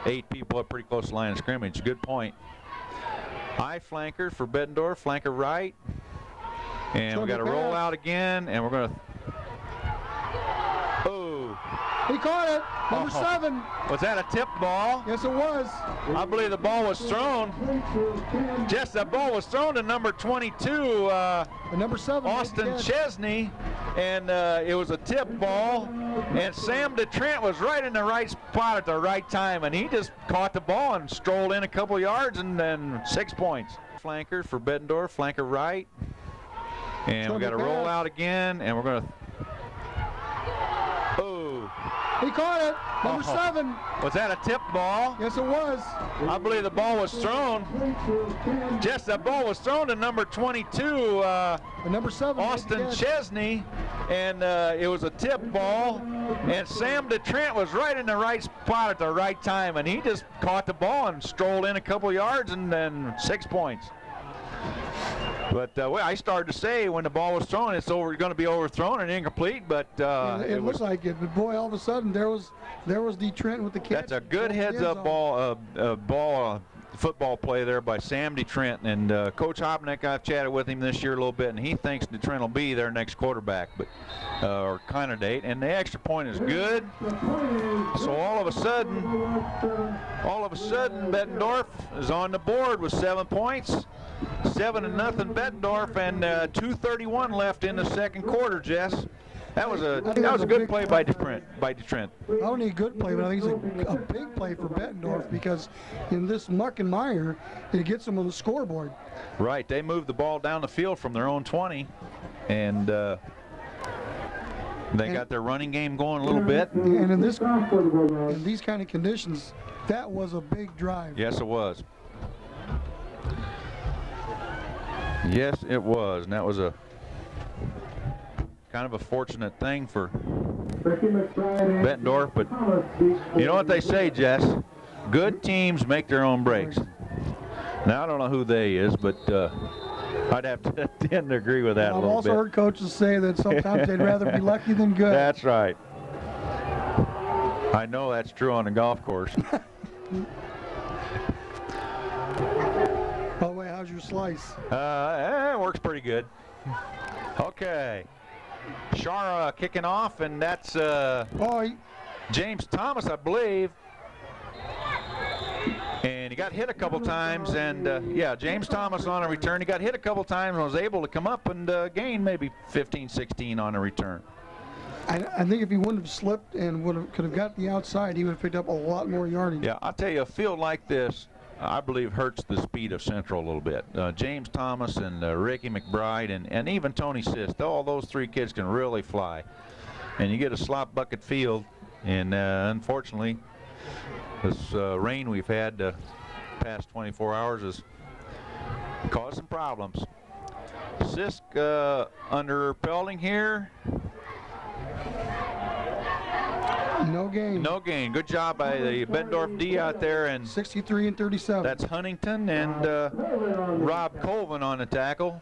8 people up pretty close to the line of scrimmage. Good point. High flanker for Bettendorf, flanker right, and we got to roll out again, and we're going to. He caught it. Number 7. Was that a tip ball? Yes, it was. I believe the ball was thrown. Just that ball was thrown to number 22, number 7, Austin Chesney, and it was a tip ball. And Sam DeTrent was right in the right spot at the right time, and he just caught the ball and strolled in a couple yards, and then 6 points. Flanker for Bettendorf, flanker right, and we got to roll out again, and we're going to. He caught it. Number 7. Was that a tip ball? Yes, it was. I believe the ball was thrown. Just that ball was thrown to number 22, number 7, Austin Chesney, and it was a tip ball. And Sam DeTrent was right in the right spot at the right time, and he just caught the ball and strolled in a couple yards, and then 6 points. But I started to say when the ball was thrown, it's going to be overthrown and incomplete. But it looked like it. But boy, all of a sudden there was DeTrent with the catch. That's a good heads-up football play there by Sam DeTrent. And Coach Hopnick, I've chatted with him this year a little bit, and he thinks DeTrent will be their next quarterback, or candidate. And the extra point is good. So all of a sudden, Bettendorf is on the board with 7 points. 7-0 Bettendorf, and 2:31 left in the second quarter, Jess. That was a good play by DeTrent. Not only a good play, but I think it's a big play for Bettendorf because in this muck and mire, it gets them on the scoreboard. Right. They moved the ball down the field from their own 20, and they got their running game going a little bit. And in these kind of conditions, that was a big drive. Yes, it was. Yes, it was, and that was a kind of a fortunate thing for Bettendorf, but you know what they say, Jess? Good teams make their own breaks. Now, I don't know who they is, but I'd have to tend to agree with that a little bit. I've also heard coaches say that sometimes they'd rather be lucky than good. That's right. I know that's true on the golf course. By the way, how's your slice? It works pretty good. Okay. Shara kicking off, and that's James Thomas, I believe. And he got hit a couple times, and yeah, James Thomas on a return. He got hit a couple times and was able to come up and gain maybe 15, 16 on a return. I think if he wouldn't have slipped and could have got the outside, he would have picked up a lot more yardage. Yeah, I'll tell you, a field like this, I believe, hurts the speed of Central a little bit. James Thomas and Ricky McBride and even Tony Sist, all those three kids can really fly. And you get a slop bucket field, and unfortunately, this rain we've had the past 24 hours has caused some problems. Sisk under pelting here. No gain. No gain. Good job by the Bettendorf D out there. And 63 and 37. that's Huntington and Rob Colvin on the tackle.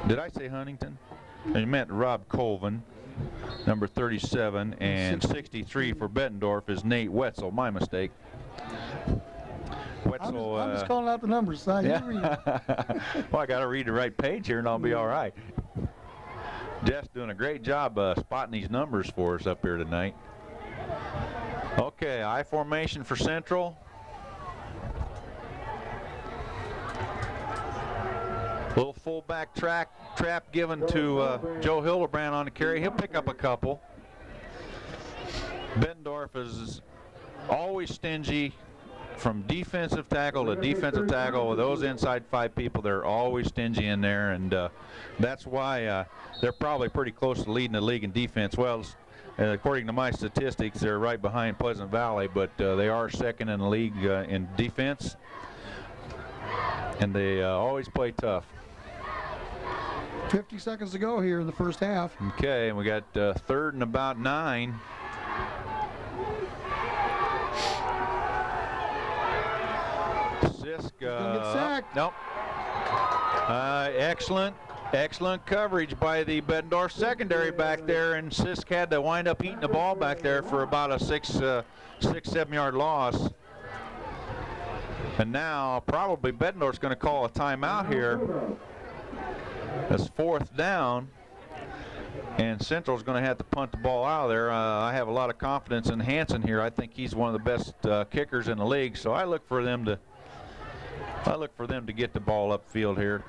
Did I say Huntington? I meant Rob Colvin, number 37, and 63 for Bettendorf is Nate Wetzel. My mistake. Wetzel. I'm just calling out the numbers. So yeah. you read it. Well, I got to read the right page here, and I'll be all right. Jeff's doing a great job spotting these numbers for us up here tonight. Okay, I formation for Central. Little fullback trap given to Joe Hildebrand on the carry. He'll pick up a couple. Bettendorf is always stingy from defensive tackle to defensive tackle. With those inside five people, they're always stingy in there, and that's why they're probably pretty close to leading the league in defense. Well, according to my statistics, they're right behind Pleasant Valley, but they are second in the league in defense, and they always play tough. 50 seconds to go here in the first half. Okay, and we got third and about 9. Sisk, gonna get sacked. Nope. Excellent coverage by the Bettendorf secondary back there, and Sisk had to wind up eating the ball back there for about a 6-7 yard loss. And now probably Bettendorf's going to call a timeout here. That's 4th down, and Central's going to have to punt the ball out of there. I have a lot of confidence in Hansen here. I think he's one of the best kickers in the league, so I look for them to get the ball upfield here.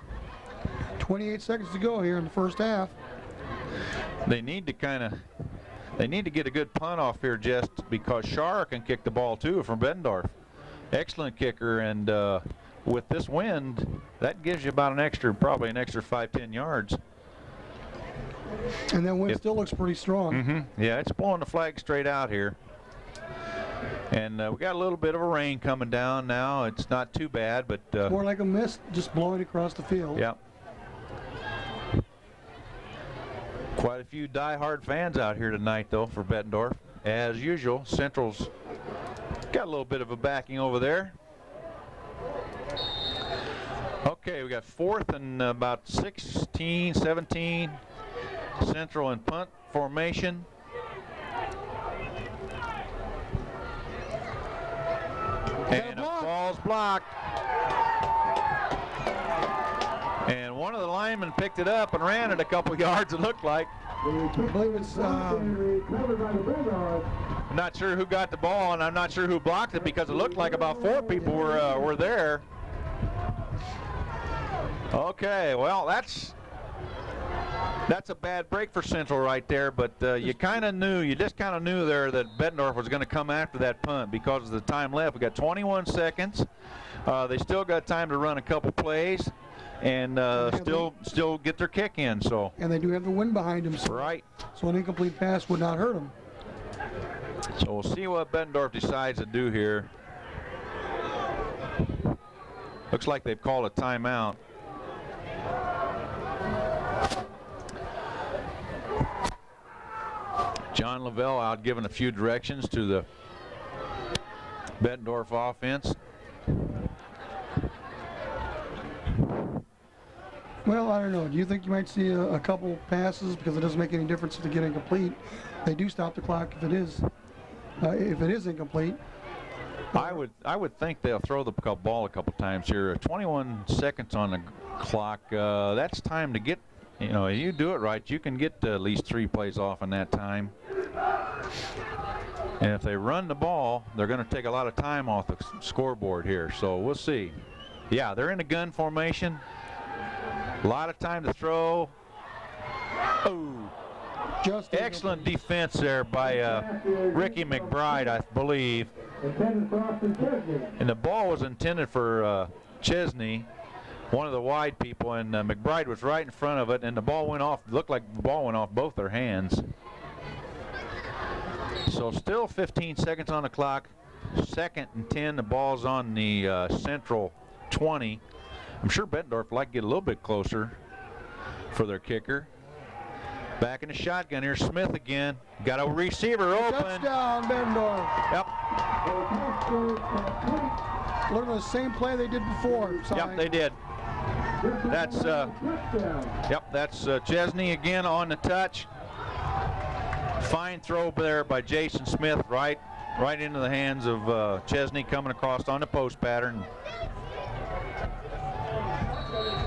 28 seconds to go here in the first half. They need to get a good punt off here, just because Shara can kick the ball too from Bettendorf. Excellent kicker, and with this wind, that gives you about probably an extra 5-10 yards. And that wind still looks pretty strong. Mm-hmm. Yeah, it's blowing the flag straight out here. And we got a little bit of a rain coming down now. It's not too bad, but more like a mist just blowing across the field. Yeah. Quite a few die-hard fans out here tonight, though, for Bettendorf. As usual, Central's got a little bit of a backing over there. Okay, we got 4th and about 16, 17. Central in punt formation. And a ball's blocked. And one of the linemen picked it up and ran it a couple yards, it looked like. I believe it's I'm not sure who got the ball, and I'm not sure who blocked it, because it looked like about 4 people were there. Okay, well, that's a bad break for Central right there, but you just kind of knew there that Bettendorf was going to come after that punt because of the time left. We got 21 seconds. They still got time to run a couple plays and still get their kick in. So. And they do have the wind behind them. So, right. So an incomplete pass would not hurt them. So we'll see what Bettendorf decides to do here. Looks like they've called a timeout. John Lavelle out giving a few directions to the Bettendorf offense. Well, I don't know. Do you think you might see a couple passes because it doesn't make any difference if they get incomplete? They do stop the clock if it is incomplete. I would think they'll throw the ball a couple times here. 21 seconds on the clock. That's time to get. You do it right, you can get at least 3 plays off in that time. And if they run the ball, they're going to take a lot of time off the scoreboard here. So we'll see. Yeah, they're in a gun formation. A lot of time to throw. Oh, Just excellent defense there by Ricky McBride, I believe. And the ball was intended for Chesney, one of the wide people, and McBride was right in front of it, and the ball went off. Looked like the ball went off both their hands. So still 15 seconds on the clock. 2nd and 10. The ball's on the Central 20. I'm sure Bettendorf would like to get a little bit closer for their kicker. Back in the shotgun. Here's Smith again. Got a receiver open. Touchdown, Bettendorf. Yep. Look at the same play they did before. Yep, they did. That's Chesney again on the touch. Fine throw there by Jason Smith, right into the hands of Chesney, coming across on the post pattern.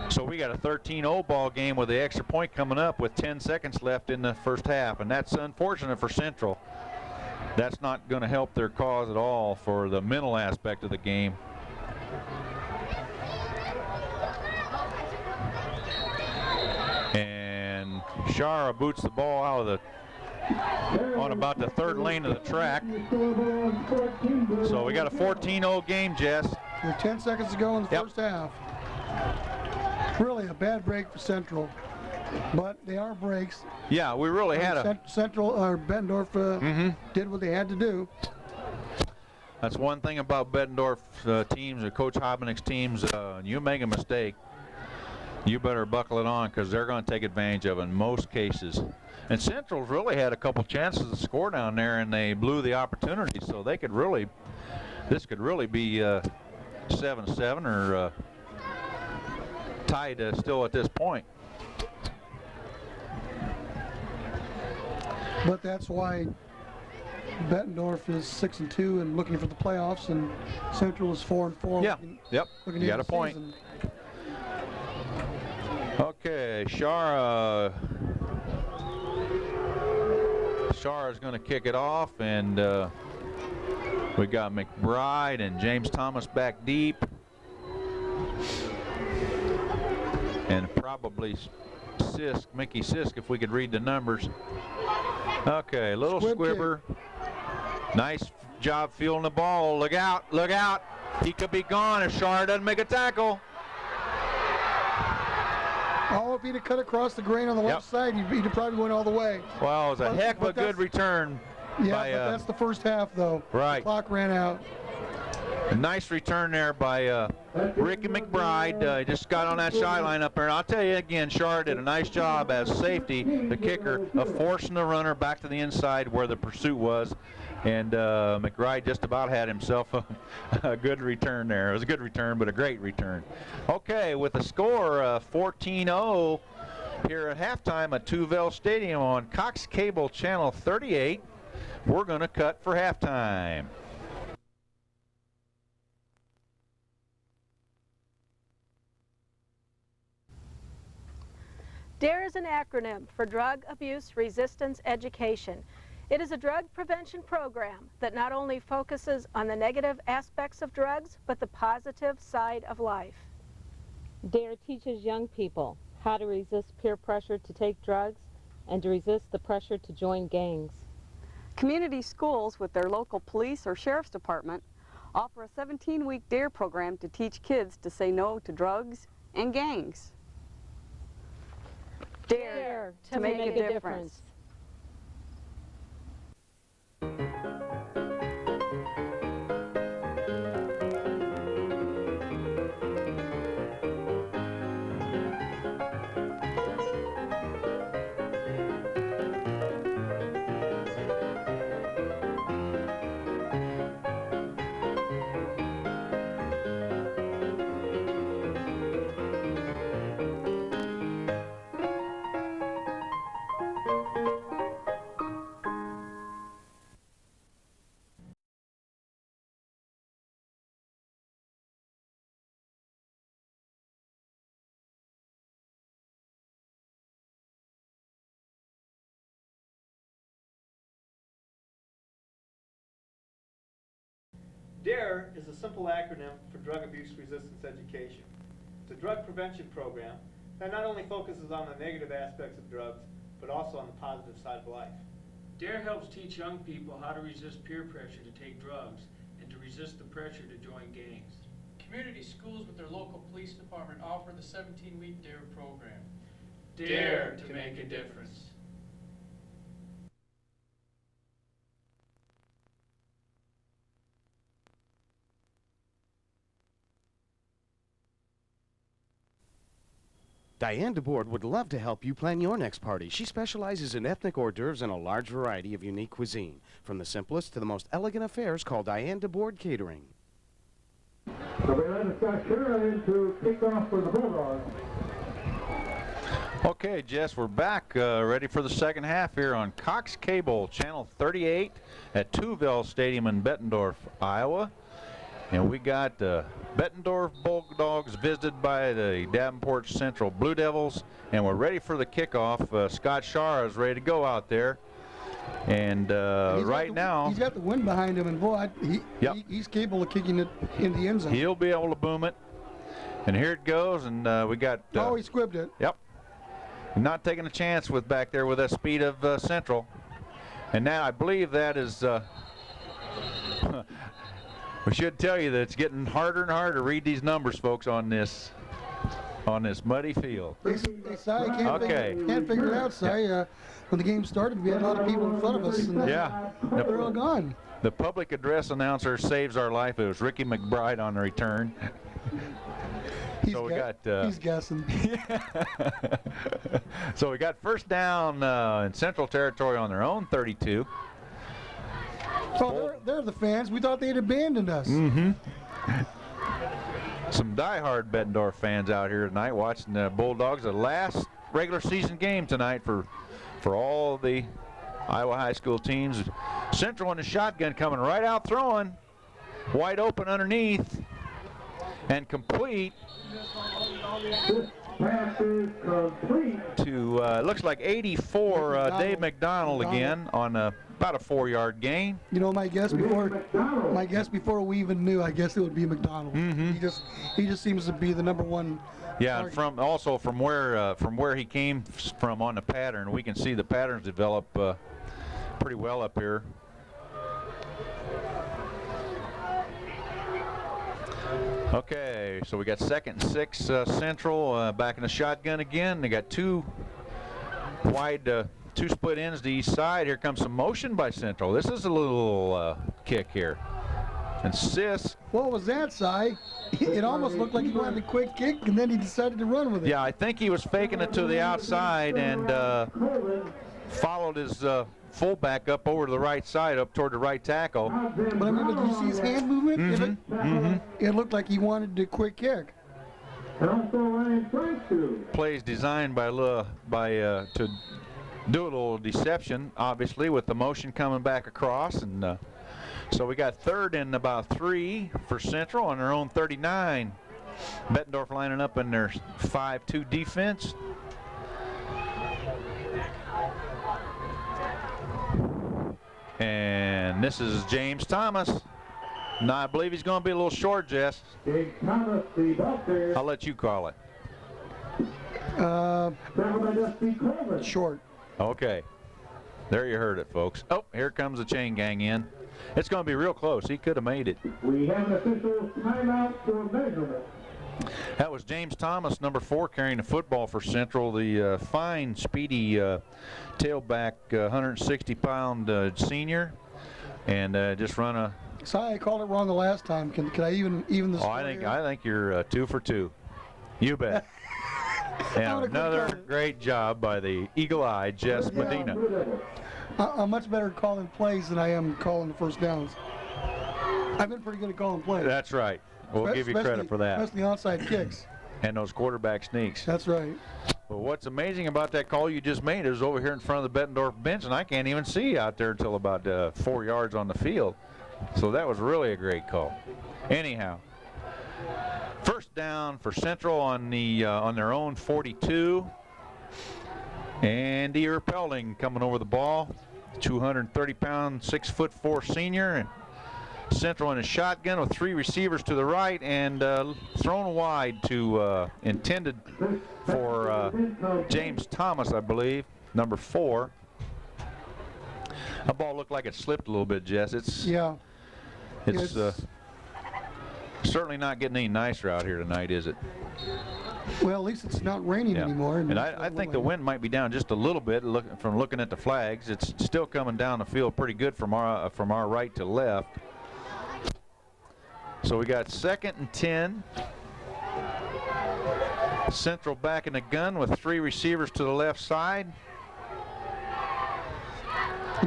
So we got a 13-0 ball game with the extra point coming up with 10 seconds left in the first half, and that's unfortunate for Central. That's not going to help their cause at all for the mental aspect of the game. And Shara boots the ball out of on about the 3rd lane of the track. So we got a 14-0 game, Jess. With 10 seconds to go in the first half. Really a bad break for Central, but they are breaks. Yeah, we really had a Central or Bettendorf did what they had to do. That's one thing about Bettendorf teams or Coach Hobnick's teams. You make a mistake, you better buckle it on, because they're going to take advantage of it in most cases. And Central's really had a couple chances to score down there, and they blew the opportunity. So they could really, this could really be 7-7 or tied still at this point. But that's why Bettendorf is 6-2 and looking for the playoffs, and Central is 4-4. Yeah. Yep. You got a point. Season. Okay, Shara's going to kick it off, and we got McBride and James Thomas back deep, and probably Mickey Sisk, if we could read the numbers. Okay, little squibber. Nice job fielding the ball. Look out, look out. He could be gone if Shara doesn't make a tackle. Oh, if he'd have cut across the grain on the left side, he'd probably went all the way. Well, it was a heck of a good return. Yeah, by, but that's the first half, though. Right. The clock ran out. A nice return there by Ricky McBride. He just got on that sideline up there. And I'll tell you again, Shara did a nice job as safety, the kicker, of forcing the runner back to the inside where the pursuit was. And McBride just about had himself a good return there. It was a good return, but a great return. Okay, with the score 14-0 here at halftime at Tuvelle Stadium on Cox Cable Channel 38, we're going to cut for halftime. DARE is an acronym for Drug Abuse Resistance Education. It is a drug prevention program that not only focuses on the negative aspects of drugs, but the positive side of life. DARE teaches young people how to resist peer pressure to take drugs and to resist the pressure to join gangs. Community schools with their local police or sheriff's department offer a 17-week DARE program to teach kids to say no to drugs and gangs. DARE to make a difference. DARE is a simple acronym for Drug Abuse Resistance Education. It's a drug prevention program that not only focuses on the negative aspects of drugs, but also on the positive side of life. DARE helps teach young people how to resist peer pressure to take drugs and to resist the pressure to join gangs. Community schools with their local police department offer the 17-week DARE program. DARE to make a difference. Diane DeBoard would love to help you plan your next party. She specializes in ethnic hors d'oeuvres and a large variety of unique cuisine. From the simplest to the most elegant affairs, call Diane DeBoard Catering. So we let Scott Sheridan to kick off for the Bulldogs. Okay, Jess, we're back, ready for the second half here on Cox Cable, Channel 38 at Tuvell Stadium in Bettendorf, Iowa. And we got Bettendorf Bulldogs visited by the Davenport Central Blue Devils, and we're ready for the kickoff. Scott Shara is ready to go out there, and right now he's got the wind behind him, and boy, he's capable of kicking it in the end zone. He'll be able to boom it, and here it goes, and we got. He squibbed it. Yep, not taking a chance with back there with that speed of Central, and now I believe that is. We should tell you that it's getting harder and harder to read these numbers, folks, on this muddy field. Hey, Cy, can't figure it out, Cy. When the game started, we had a lot of people in front of us, and they're all gone. The public address announcer saves our life. It was Ricky McBride on the return. He's guessing. So we got first down in Central Territory on their own 32. So they're the fans. We thought they'd abandoned us. Mm-hmm. Some diehard Bettendorf fans out here tonight watching the Bulldogs. The last regular season game tonight for all the Iowa high school teams. Central in the shotgun coming right out throwing. Wide open underneath. And complete. Pass is complete. To, looks like 84, Dave McDonald again on about a 4-yard gain. You know, my guess before we even knew, I guess it would be McDonald. Mm-hmm. He just seems to be the number one. Yeah, and from where he came from on the pattern, we can see the patterns develop pretty well up here. Okay, so we got 2nd and 6 Central back in the shotgun again. They got two wide, two split ends to each side. Here comes some motion by Central. This is a little kick here. And Sis. What was that, Cy? It almost looked like he wanted a quick kick, and then he decided to run with it. Yeah, I think he was faking it to the outside and followed his fullback up over to the right side, up toward the right tackle. But I mean, did you see his hand movement? It looked like he wanted a quick kick. Plays designed to do a little deception, obviously, with the motion coming back across. And so we got 3rd and about 3 for Central on their own 39. Bettendorf lining up in their 5-2 defense. And this is James Thomas. Now I believe he's going to be a little short, Jess. James Thomas, the ball player. I'll let you call it. Short. Okay. There you heard it, folks. Oh, here comes the chain gang in. It's going to be real close. He could have made it. We have an official timeout for measurement. That was James Thomas, number 4, carrying the football for Central. The fine, speedy tailback, 160-pound senior, and just run a. Sorry, I called it wrong the last time. Can I even the score? I think you're 2 for 2. You bet. And another great job by the eagle-eyed Jess Medina. I'm much better at calling plays than I am calling the first downs. I've been pretty good at calling plays. That's right. We'll give you credit for that. Especially onside kicks. And those quarterback sneaks. That's right. Well, what's amazing about that call you just made is over here in front of the Bettendorf bench, and I can't even see out there until about 4 yards on the field. So that was really a great call. Anyhow, first down for Central on their own 42. Andy Erpelding coming over the ball, 230-pound, 6'4" senior, and Central in a shotgun with 3 receivers to the right and thrown wide to intended for James Thomas, I believe, number 4. That ball looked like it slipped a little bit, Jess. It's certainly not getting any nicer out here tonight, is it? Well, at least it's not raining anymore. And I think the wind might be down just a little bit from looking at the flags. It's still coming down the field pretty good from our right to left. So we got 2nd and 10. Central back in the gun with 3 receivers to the left side.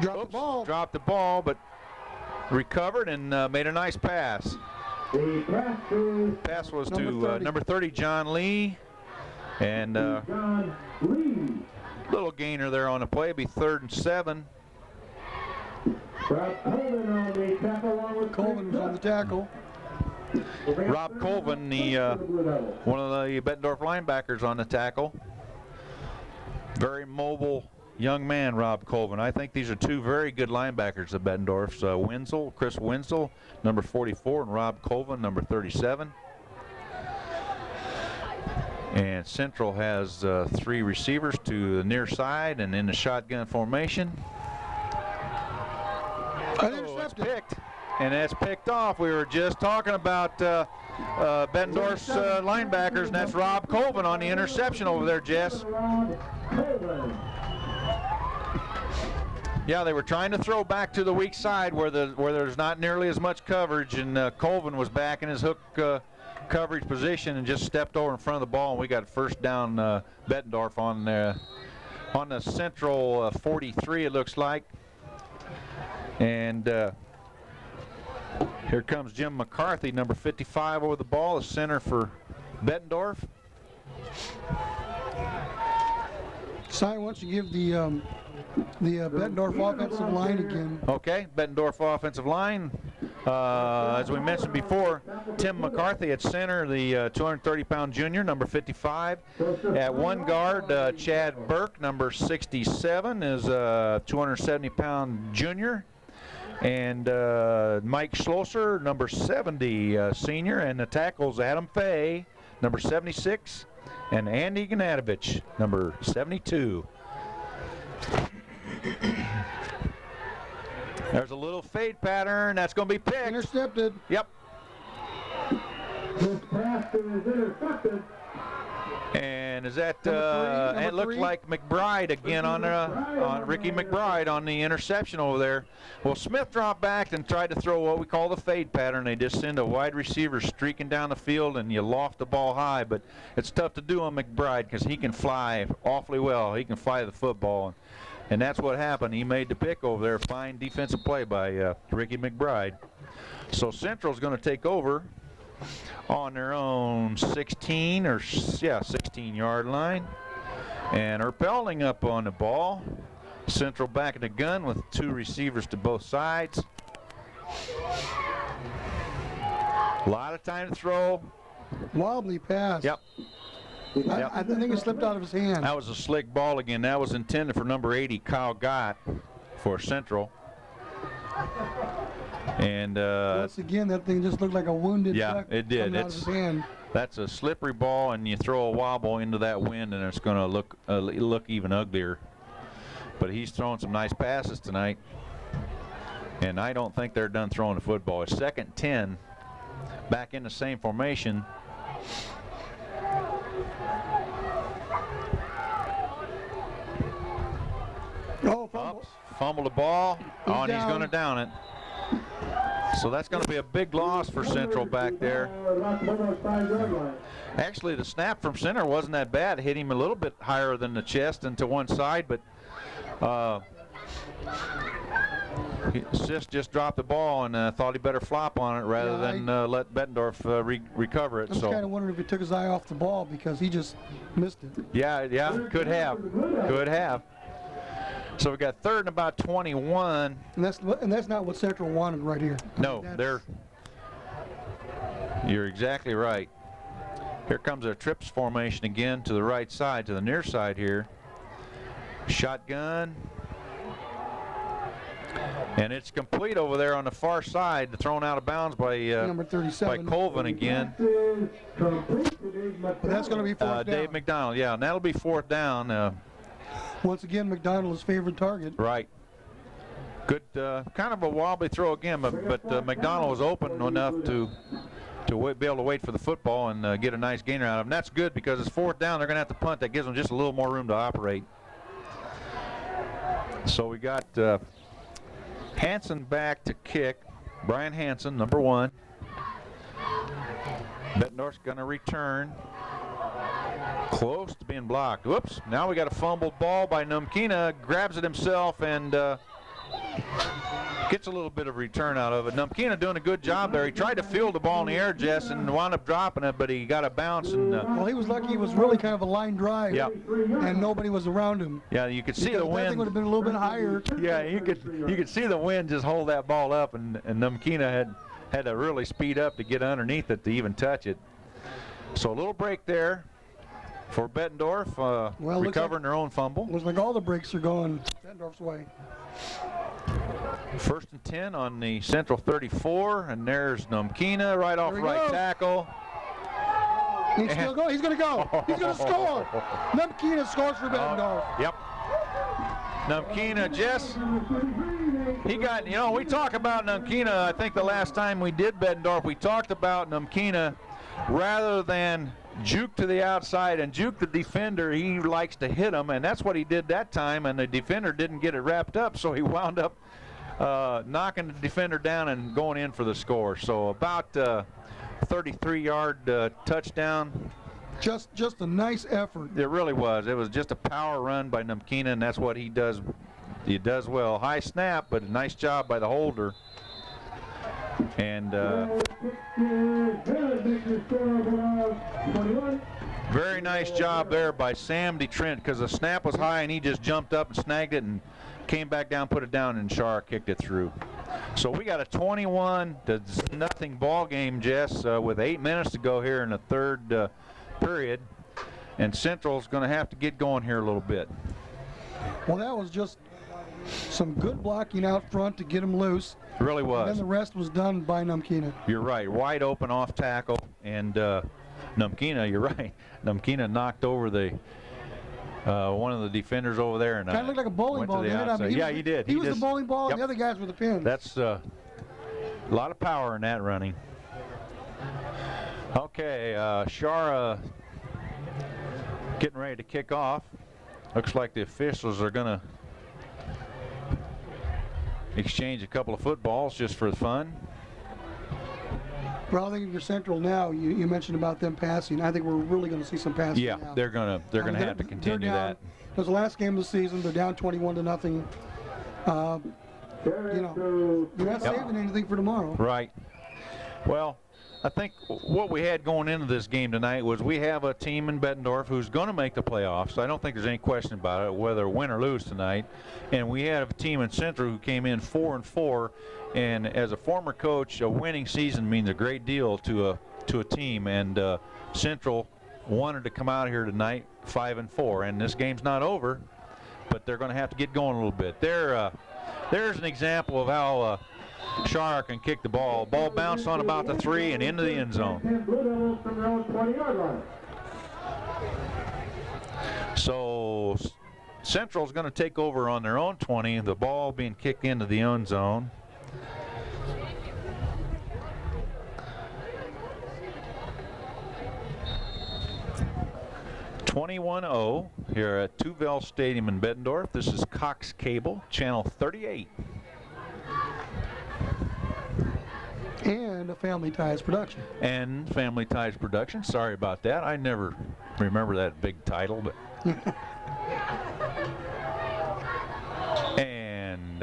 Dropped the ball, but recovered and made a nice pass. Pass was to number 30, John Lee. And little gainer there on the play. It'd be 3rd and 7. Colvin was on the tackle. Rob Colvin, one of the Bettendorf linebackers on the tackle. Very mobile young man, Rob Colvin. I think these are 2 very good linebackers of Bettendorf's. Chris Wenzel, number 44, and Rob Colvin, number 37. And Central has 3 receivers to the near side and in the shotgun formation. It's picked. And that's picked off. We were just talking about Bettendorf's linebackers, and that's Rob Colvin on the interception over there, Jess. Yeah, they were trying to throw back to the weak side where there's not nearly as much coverage, and Colvin was back in his hook coverage position and just stepped over in front of the ball, and we got first down Bettendorf on the Central 43, it looks like. And here comes Jim McCarthy, number 55, over the ball, the center for Bettendorf. Si, why don't you give the Bettendorf offensive line again? Okay, Bettendorf offensive line. As we mentioned before, Tim McCarthy at center, the 230-pound junior, number 55. At one guard, Chad Burke, number 67, is a 270-pound junior. And Mike Schlosser, number 70, senior. And the tackles, Adam Fay, number 76, and Andy Ganatovich, number 72. There's a little fade pattern. That's going to be picked. Intercepted. Yep. This pass is intercepted. And is that, it looked like McBride again on Ricky McBride on the interception over there. Well, Smith dropped back and tried to throw what we call the fade pattern. They just send a wide receiver streaking down the field and you loft the ball high, but it's tough to do on McBride because he can fly awfully well. He can fly the football. And that's what happened. He made the pick over there. Fine defensive play by Ricky McBride. So Central's going to take over on their own 16-yard line. And Erpelding up on the ball. Central back in the gun with 2 receivers to both sides. A lot of time to throw. Wobbly pass. Yep. I think it slipped out of his hand. That was a slick ball again. That was intended for number 80, Kyle Gott, for Central. And once again, that thing just looked like a wounded duck. It did. Out of his hand. That's a slippery ball, and you throw a wobble into that wind, and it's going to look even uglier. But he's throwing some nice passes tonight, and I don't think they're done throwing the football. It's 2nd and 10, back in the same formation. Oh, fumble. Fumble the ball. He's He's going to down it. So that's going to be a big loss for Central back there. Actually, the snap from center wasn't that bad. It hit him a little bit higher than the chest and to one side, but Sis just dropped the ball and thought he better flop on it rather than let Bettendorf recover it. I was So kind of wondering if he took his eye off the ball because he just missed it. yeah, could have. So we got 3rd and about 21. And that's not what Central wanted right here. No, you're exactly right. Here comes a trips formation again to the right side, to the near side here. Shotgun. And it's complete over there on the far side, thrown out of bounds by number 37. by Colvin again. But that's going to be fourth down. Dave McDonald, yeah, and that'll be fourth down. Once again, McDonald's favorite target. Right. Good, kind of a wobbly throw again, but McDonald was open enough to be able to wait for the football and get a nice gainer out of him. That's good because it's fourth down. They're going to have to punt. That gives them just a little more room to operate. So we got Hanson back to kick. Brian Hanson, number 1. Bettendorf's going to return. Close to being blocked. Whoops. Now we got a fumbled ball by Numkina. Grabs it himself and gets a little bit of return out of it. Numkina doing a good job there. He tried to field the ball in the air, Jess, and wound up dropping it, but he got a bounce. And well, he was lucky. It was really kind of a line drive. Yep. And nobody was around him. Yeah, you could see the wind. That thing would have been a little bit higher. Yeah, you could see the wind just hold that ball up, and Numkina had to really speed up to get underneath it to even touch it. So a little break there for Bettendorf, well, recovering their own fumble. Looks like all the breaks are going Bettendorf's way. 1st and 10 on the Central 34, and there's Numkina right off right tackle. He's still going. He's going to go. He's going to score. Numkina scores for Bettendorf. Yep. Numkina, Jess, he got, we talk about Numkina. I think the last time we did Bettendorf, we talked about Numkina rather than juke to the outside and juke the defender. He likes to hit him, and that's what he did that time, and the defender didn't get it wrapped up, so he wound up knocking the defender down and going in for the score. So about 33-yard touchdown. Just a nice effort. It really was. It was just a power run by Numkina, and that's what he does. He does well. High snap, but a nice job by the holder. And very nice job there by Sam DeTrent, because the snap was high and he just jumped up and snagged it and came back down, put it down, and Shar kicked it through. So we got a 21-0 ball game, Jess, with 8 minutes to go here in the third period, and Central's going to have to get going here a little bit. Well, that was just some good blocking out front to get him loose. It really was. And then the rest was done by Numkina. You're right. Wide open off tackle, and Numkina, you're right. Numkina knocked over the one of the defenders over there, and kind of looked like a bowling ball, didn't it? I mean, he did. He was the bowling ball, and the other guys were the pins. That's a lot of power in that running. Okay, Shara getting ready to kick off. Looks like the officials are going to exchange a couple of footballs just for fun. Well, I think if you're Central now, you mentioned about them passing. I think we're really going to see some passing. Yeah, now. they're gonna have to continue that. It was the last game of the season. They're down 21-0. You're not saving anything for tomorrow. Right. Well, I think what we had going into this game tonight was we have a team in Bettendorf who's going to make the playoffs. I don't think there's any question about it, whether win or lose tonight. And we have a team in Central who came in 4-4. And as a former coach, a winning season means a great deal to a team. And Central wanted to come out here tonight 5-4. And this game's not over, but they're going to have to get going a little bit. There's an example of how Shar can kick the ball. Ball bounced on about the 3 and into the end zone. So Central's going to take over on their own 20, the ball being kicked into the end zone. (21-0) here at Tuvell Stadium in Bettendorf. This is Cox Cable, channel 38. And a Family Ties production. And Family Ties production. Sorry about that. I never remember that big title, but. And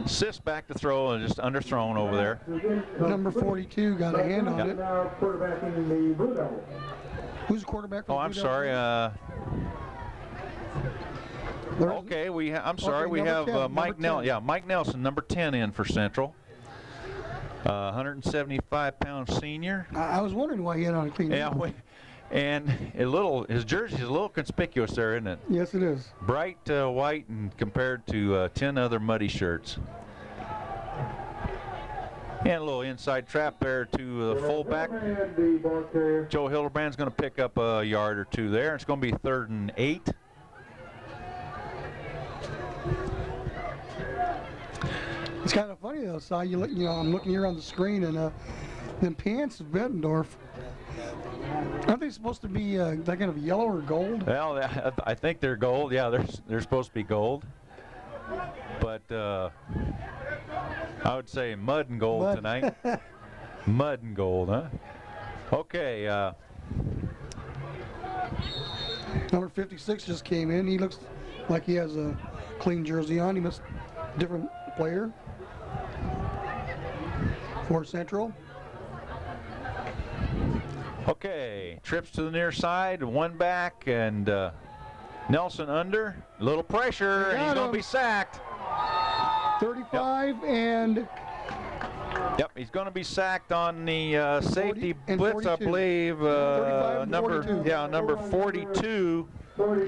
Sis back to throw and just underthrown over there. Number 42 got a hand on it. Who's the quarterback? Oh, I'm sorry. Okay, I'm sorry. We have Mike Nelson. Yeah, Mike Nelson, number 10 in for Central. 175-pound senior. I was wondering why he had on a clean. Yeah, and his jersey is a little conspicuous there, isn't it? Yes, it is. Bright white and compared to 10 other muddy shirts. And a little inside trap there to the fullback. Joe Hildebrand's going to pick up a yard or two there. It's going to be 3rd and 8. It's kind of funny though, Si. You know, I'm looking here on the screen, and them pants of Bettendorf, aren't they supposed to be that kind of yellow or gold? Well, I think they're gold. Yeah, they're supposed to be gold. But I would say mud and gold tonight. Mud and gold, huh? Okay. Number 56 just came in. He looks like he has a clean jersey on. He must different player for Central. Okay, trips to the near side, one back, and Nelson under. A little pressure, and he's going to be sacked. 35 and... Yep, he's going to be sacked on the safety blitz, 42. I believe. Number 42 for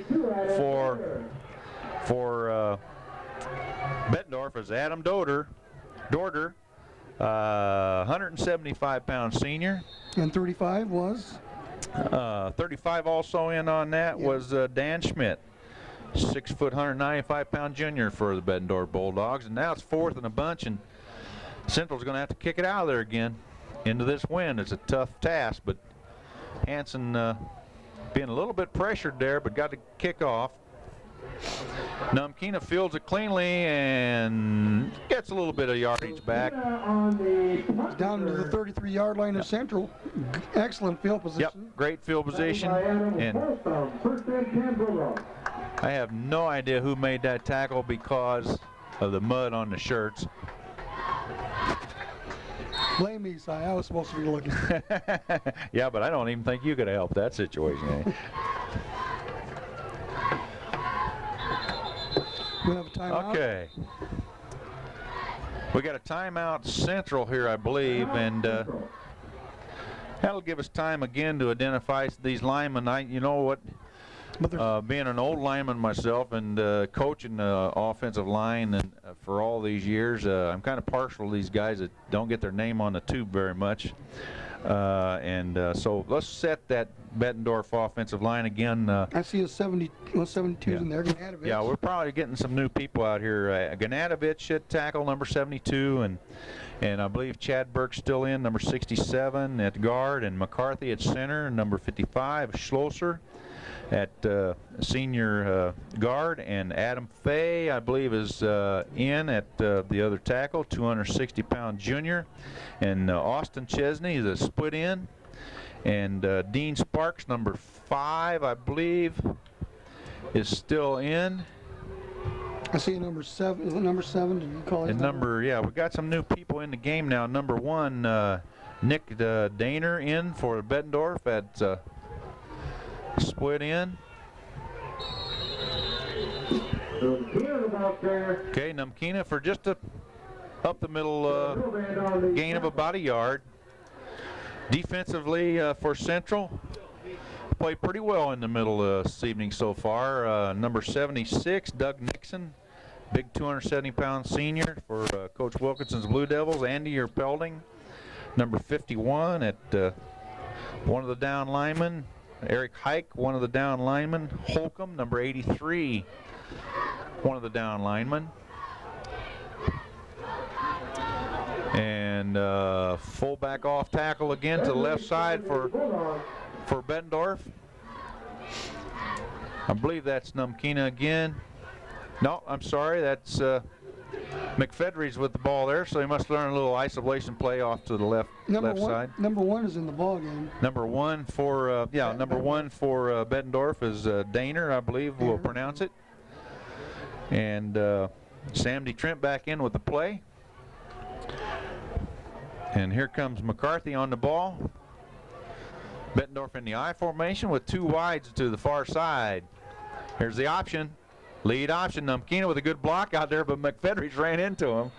Bettendorf is Adam Dorder, 175-pound senior. And 35 was? 35 also in on that was Dan Schmidt, 6 foot, 195-pound junior for the Bettendorf Bulldogs. And now it's 4th and a bunch, and Central's going to have to kick it out of there again into this wind. It's a tough task, but Hanson being a little bit pressured there, but got to kick off. Numkina fields it cleanly and gets a little bit of yardage back. Down to the 33-yard line of Central. Excellent field position. Yep, great field position. And I have no idea who made that tackle because of the mud on the shirts. Blame me, Si. I was supposed to be looking. Yeah, but I don't even think you could have helped that situation. Eh? We have a timeout. Okay. We got a timeout Central here, I believe, and that'll give us time again to identify these linemen. You know what? Being an old lineman myself and coaching the offensive line and for all these years, I'm kind of partial to these guys that don't get their name on the tube very much. So let's set that Bettendorf offensive line again. I see a 72 in there. Ganadovich. Yeah, we're probably getting some new people out here. Ganadovich at tackle, number 72, and I believe Chad Burke's still in, number 67 at guard, and McCarthy at center, number 55, Schlosser at senior guard, and Adam Fay, I believe, is in at the other tackle, 260-pound junior, and Austin Chesney is a split in, and Dean Sparks, number 5, I believe, is still in. I see number 7. Is it number 7? Did you call it? And we got some new people in the game now. Number 1, Nick Daner in for Bettendorf at split in. Okay, Numkina for just a up the middle gain of about a yard. Defensively for Central, played pretty well in the middle this evening so far. Number 76, Doug Nixon, big 270-pound senior for Coach Wilkinson's Blue Devils. Andy Erpelding, number 51 at one of the down linemen. Eric Hike, one of the down linemen. Holcomb, number 83, one of the down linemen. And fullback off tackle again to the left side for Bettendorf. I believe that's Numkina again. No, I'm sorry, that's McFedry's with the ball there, so he must learn a little isolation play off to the left side. Number 1 is in the ball game. Number 1 for Bettendorf is Daner, I believe we'll pronounce it. And Sam DeTrent back in with the play. And here comes McCarthy on the ball. Bettendorf in the I formation with 2 wides to the far side. Here's the option. Lead option. Numkina with a good block out there, but McFedry's ran into him.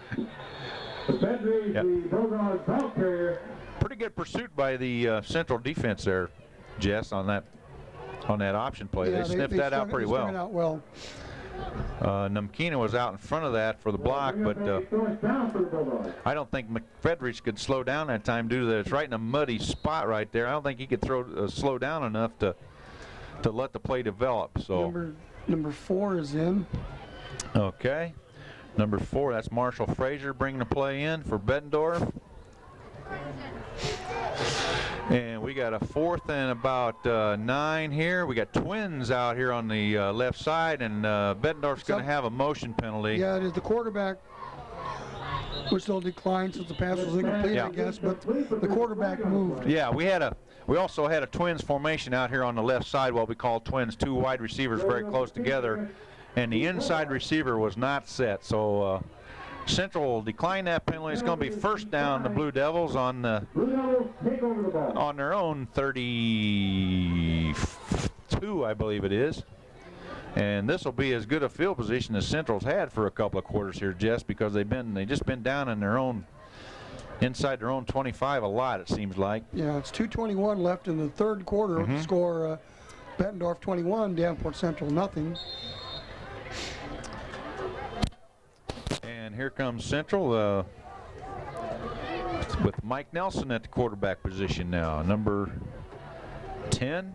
Yep. Pretty good pursuit by the Central defense there, Jess, on that option play. Yeah, they sniffed that out pretty well. Out well. Numkina was out in front of that for the block, but I don't think McFedrich could slow down that time due to that. It's right in a muddy spot right there. I don't think he could slow down enough to let the play develop. So number 4 is in. Okay, number 4, that's Marshall Frazier bringing the play in for Bettendorf. And we got a 4th and about 9 here. We got twins out here on the left side, and Bettendorf's going to have a motion penalty. Yeah, it is the quarterback, which still declined since the pass was incomplete, I guess, but the quarterback moved. Yeah, we also had a twins formation out here on the left side, what we call twins, 2 wide receivers very close together, and the inside receiver was not set. So Central will decline that penalty. It's going to be first down the Blue Devils on their own 32, I believe it is. And this will be as good a field position as Central's had for a couple of quarters here, Jess, because they've just been down in their own, inside their own 25 a lot, it seems like. Yeah, it's 2:21 left in the third quarter. The score, Bettendorf 21, Davenport Central nothing. And here comes Central with Mike Nelson at the quarterback position now, number 10.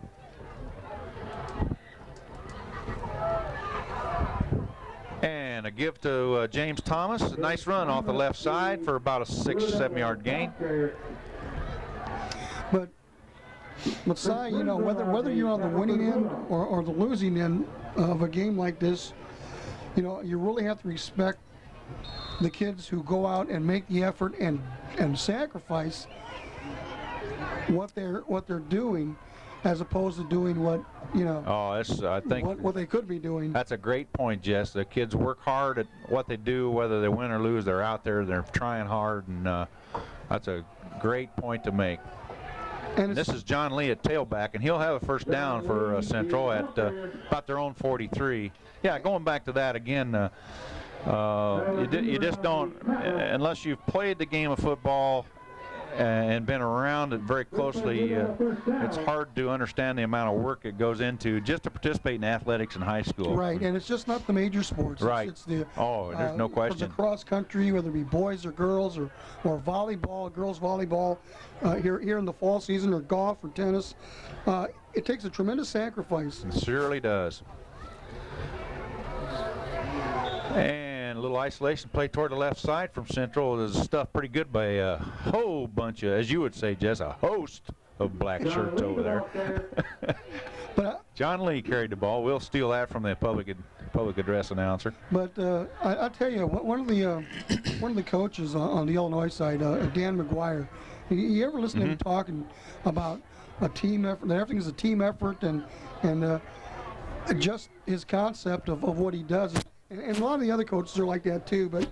And a give to James Thomas. A nice run off the left side for about a 6-7 yard gain. But Cy, you know, whether you're on the winning end or the losing end of a game like this, you know, you really have to respect the kids who go out and make the effort and sacrifice what they're doing, as opposed to doing what, you know, I think what they could be doing. That's a great point, Jess. The kids work hard at what they do, whether they win or lose. They're out there, they're trying hard, and that's a great point to make. And this is John Lee at tailback, and he'll have a first down for Central at about their own 43. Yeah, going back to that again, you just don't, unless you've played the game of football and been around it very closely, it's hard to understand the amount of work it goes into just to participate in athletics in high school. Right, and it's just not the major sports. Right. It's the there's no question. The cross country, whether it be boys or girls, or volleyball, girls volleyball, here in the fall season, or golf or tennis. It takes a tremendous sacrifice. It surely does. And a little isolation play toward the left side from Central is stuffed pretty good by a whole bunch of, as you would say, Jess, a host of black shirts over there. But John Lee carried the ball. We'll steal that from the public address announcer. But I'll tell you, one of the coaches on the Illinois side, Dan McGuire, you ever listen to him talking about a team effort, that everything is a team effort, and just his concept of what he does. And a lot of the other coaches are like that too, but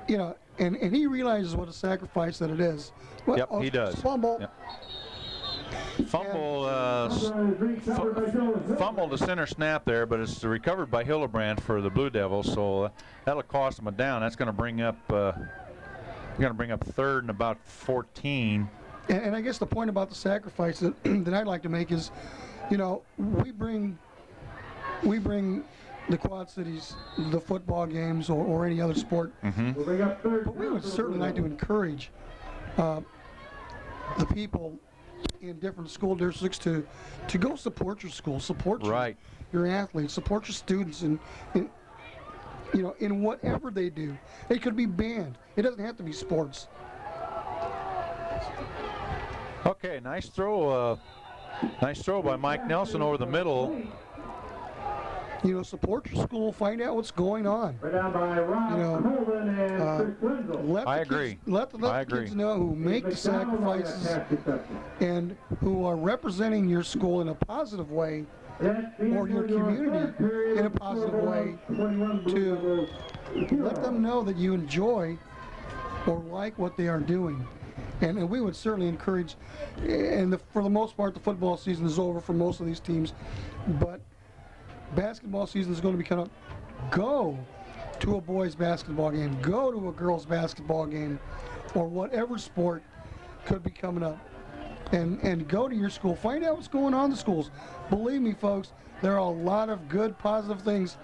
you know, and he realizes what a sacrifice that it is. Well, yep, he does. Fumble. Yep. Fumble the center snap there, but it's recovered by Hillebrand for the Blue Devils, so that'll cost them a down. That's going to bring up third and about 14. And I guess the point about the sacrifice that I'd like to make is, you know, we bring the Quad Cities, the football games or any other sport. But we would certainly like to encourage the people in different school districts to go support your school, support your athletes, support your students, and you know, in whatever they do. It could be band. It doesn't have to be sports. Okay, nice throw by Mike Nelson over the middle. You know, support your school, find out what's going on. You know, let the kids know who make the sacrifices and who are representing your school in a positive way, or your community in a positive way, to let them know that you enjoy or like what they are doing. And we would certainly encourage, and for the most part, the football season is over for most of these teams, but basketball season is going to be coming up. Go to a boys basketball game, go to a girls basketball game, or whatever sport could be coming up. and go to your school. Find out what's going on in the schools. Believe me, folks, there are a lot of good, positive things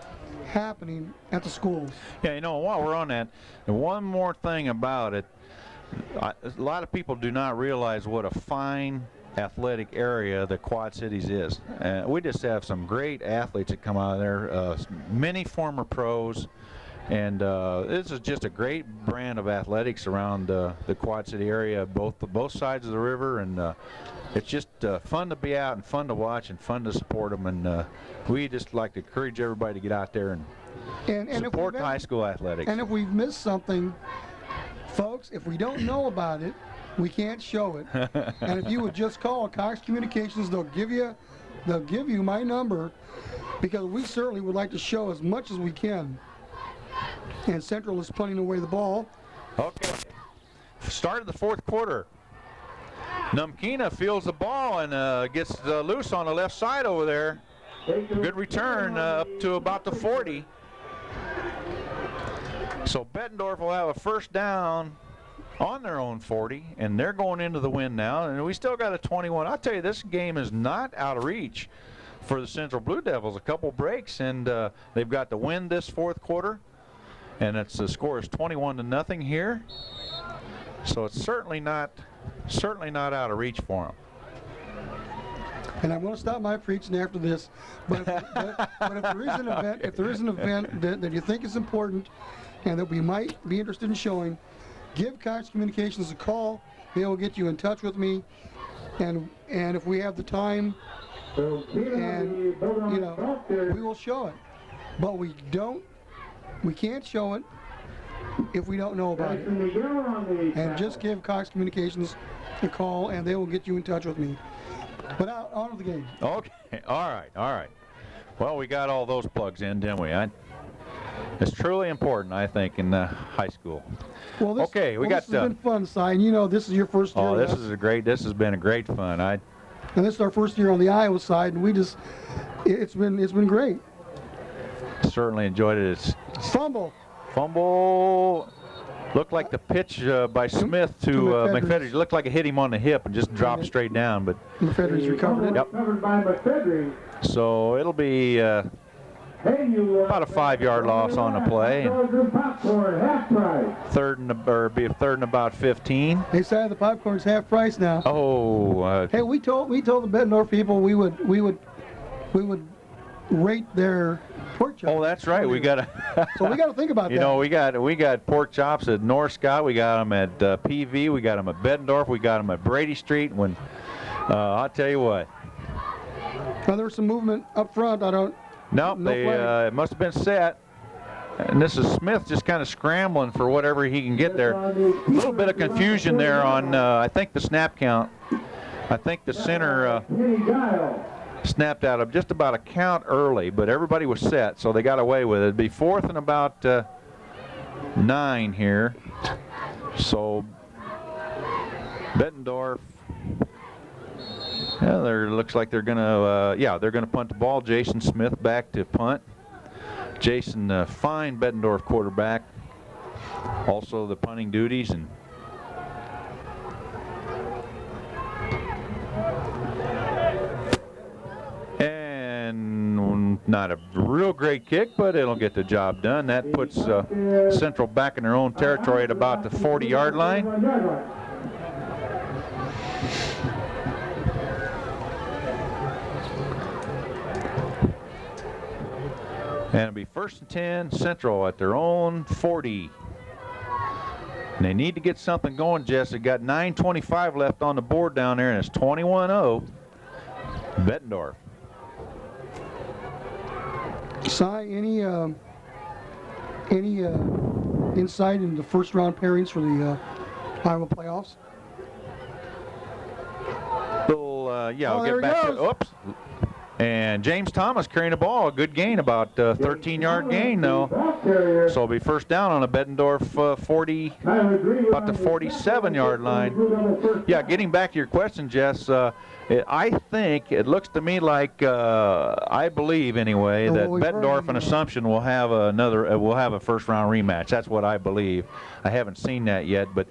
happening at the schools. Yeah, you know, while we're on that, one more thing about it, a lot of people do not realize what a fine athletic area the Quad Cities is. We just have some great athletes that come out of there, many former pros, and this is just a great brand of athletics around the Quad City area, both sides of the river, and it's just fun to be out and fun to watch and fun to support them, and we just like to encourage everybody to get out there and support high school athletics. And if we've missed something, folks, if we don't know about it, we can't show it. And if you would just call Cox Communications, they'll give you my number, because we certainly would like to show as much as we can. And Central is punting away the ball. Okay. Start of the fourth quarter. Numkina fields the ball and gets loose on the left side over there. Good return up to about the 40. So Bettendorf will have a first down on their own 40, and they're going into the wind now, and we still got a 21. I'll tell you, this game is not out of reach for the Central Blue Devils. A couple breaks, and they've got the win this fourth quarter, and the score is 21-0 here. So it's certainly not out of reach for them. And I'm going to stop my preaching after this, but if there is an event, that you think is important and that we might be interested in showing, give Cox Communications a call. They will get you in touch with me, and if we have the time, and we will show it. But we can't show it if we don't know about it. And just give Cox Communications a call, and they will get you in touch with me. But on to the game. Okay, all right. Well, we got all those plugs in, didn't we? It's truly important, I think, in high school. Well, this has been fun, Si. And this is your first year. Oh, this has been a great fun. And this is our first year on the Iowa side, and it's been great. Certainly enjoyed it. It's Fumble. Looked like the pitch by Smith to McFedry. Looked like it hit him on the hip and just dropped straight down. But McFedry's recovered it. Yep. So it'll be about a 5-yard loss on the play. Be a third and about 15. They said the popcorn's half price now. Oh. Hey, we told the Bettendorf people we would rate their pork chops. Oh, that's right. We got so we got to think about that. You know, we got pork chops at North Scott. We got them at PV. We got them at Bettendorf. We got them at Brady Street. I'll tell you what. Now there was some movement up front. Nope, it must have been set. And this is Smith just kind of scrambling for whatever he can get there. A little bit of confusion there on, I think, the snap count. I think the center snapped out of just about a count early, but everybody was set, so they got away with it. It'd be fourth and about 9 here. So Bettendorf, looks like they're gonna punt the ball. Jason Smith back to punt. Jason, fine Bettendorf quarterback, also the punting duties, and not a real great kick, but it'll get the job done. That puts Central back in their own territory at about the 40-yard line. And it'll be 1st and 10, Central at their own 40. And they need to get something going, Jess. They got 9:25 left on the board down there, and it's 21-0. Bettendorf. Si, any insight into the first round pairings for the Iowa playoffs? I'll get back to. Oops. And James Thomas carrying the ball, a good gain, about 13-yard gain though. So it'll be first down on a Bettendorf 40, about the 47-yard line. Yeah, getting back to your question, Jess, I think it looks to me like I believe anyway that Bettendorf and Assumption will have a first-round rematch. That's what I believe. I haven't seen that yet, but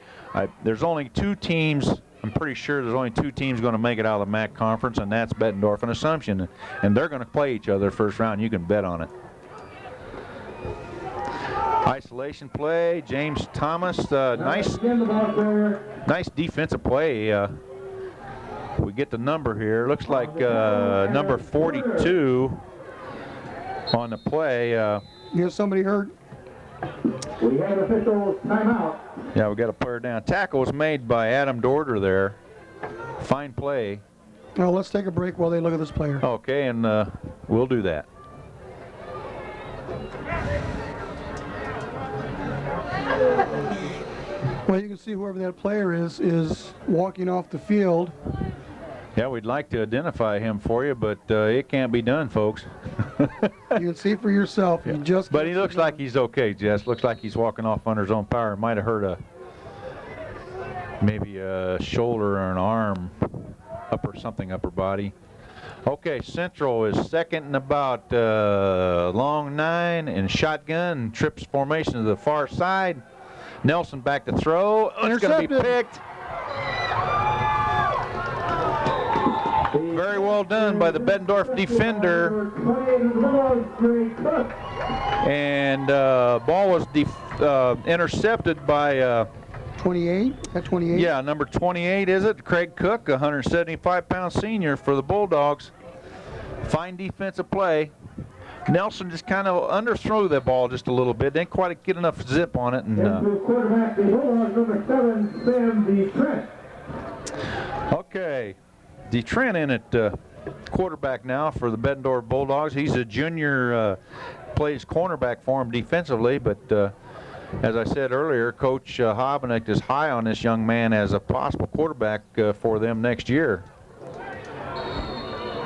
there's only 2 teams. I'm pretty sure there's only 2 teams going to make it out of the MAC conference, and that's Bettendorf and Assumption, and they're going to play each other first round. You can bet on it. Isolation play, James Thomas, nice defensive play. We get the number here. Looks like number 42 on the play. You have somebody hurt? We have official timeout. Yeah, we got a player down. Tackle was made by Adam Dorter there. Fine play. Well, let's take a break while they look at this player. Okay, and we'll do that. Well, you can see whoever that player is walking off the field. Yeah, we'd like to identify him for you, but it can't be done, folks. You can see for yourself. Yeah. You just But he looks like he's okay, Jess. Looks like he's walking off under his own power. Might have hurt maybe a shoulder or an arm, upper body. Okay, Central is second and about long 9 and shotgun. Trips formation to the far side. Nelson back to throw. Oh, it's going to be picked. Very well done by the Bettendorf defender. And ball was intercepted by 28 at 28. Yeah, number 28 is it? Craig Cook, 175-pound senior for the Bulldogs. Fine defensive play. Nelson just kind of underthrew that ball just a little bit. Didn't quite get enough zip on it. And quarterback, the Bulldogs, number 7, Sam DeTrent. Okay, DeTrent in at quarterback now for the Bettendorf Bulldogs. He's a junior, plays cornerback for him defensively, but as I said earlier, Coach Hobenick is high on this young man as a possible quarterback for them next year.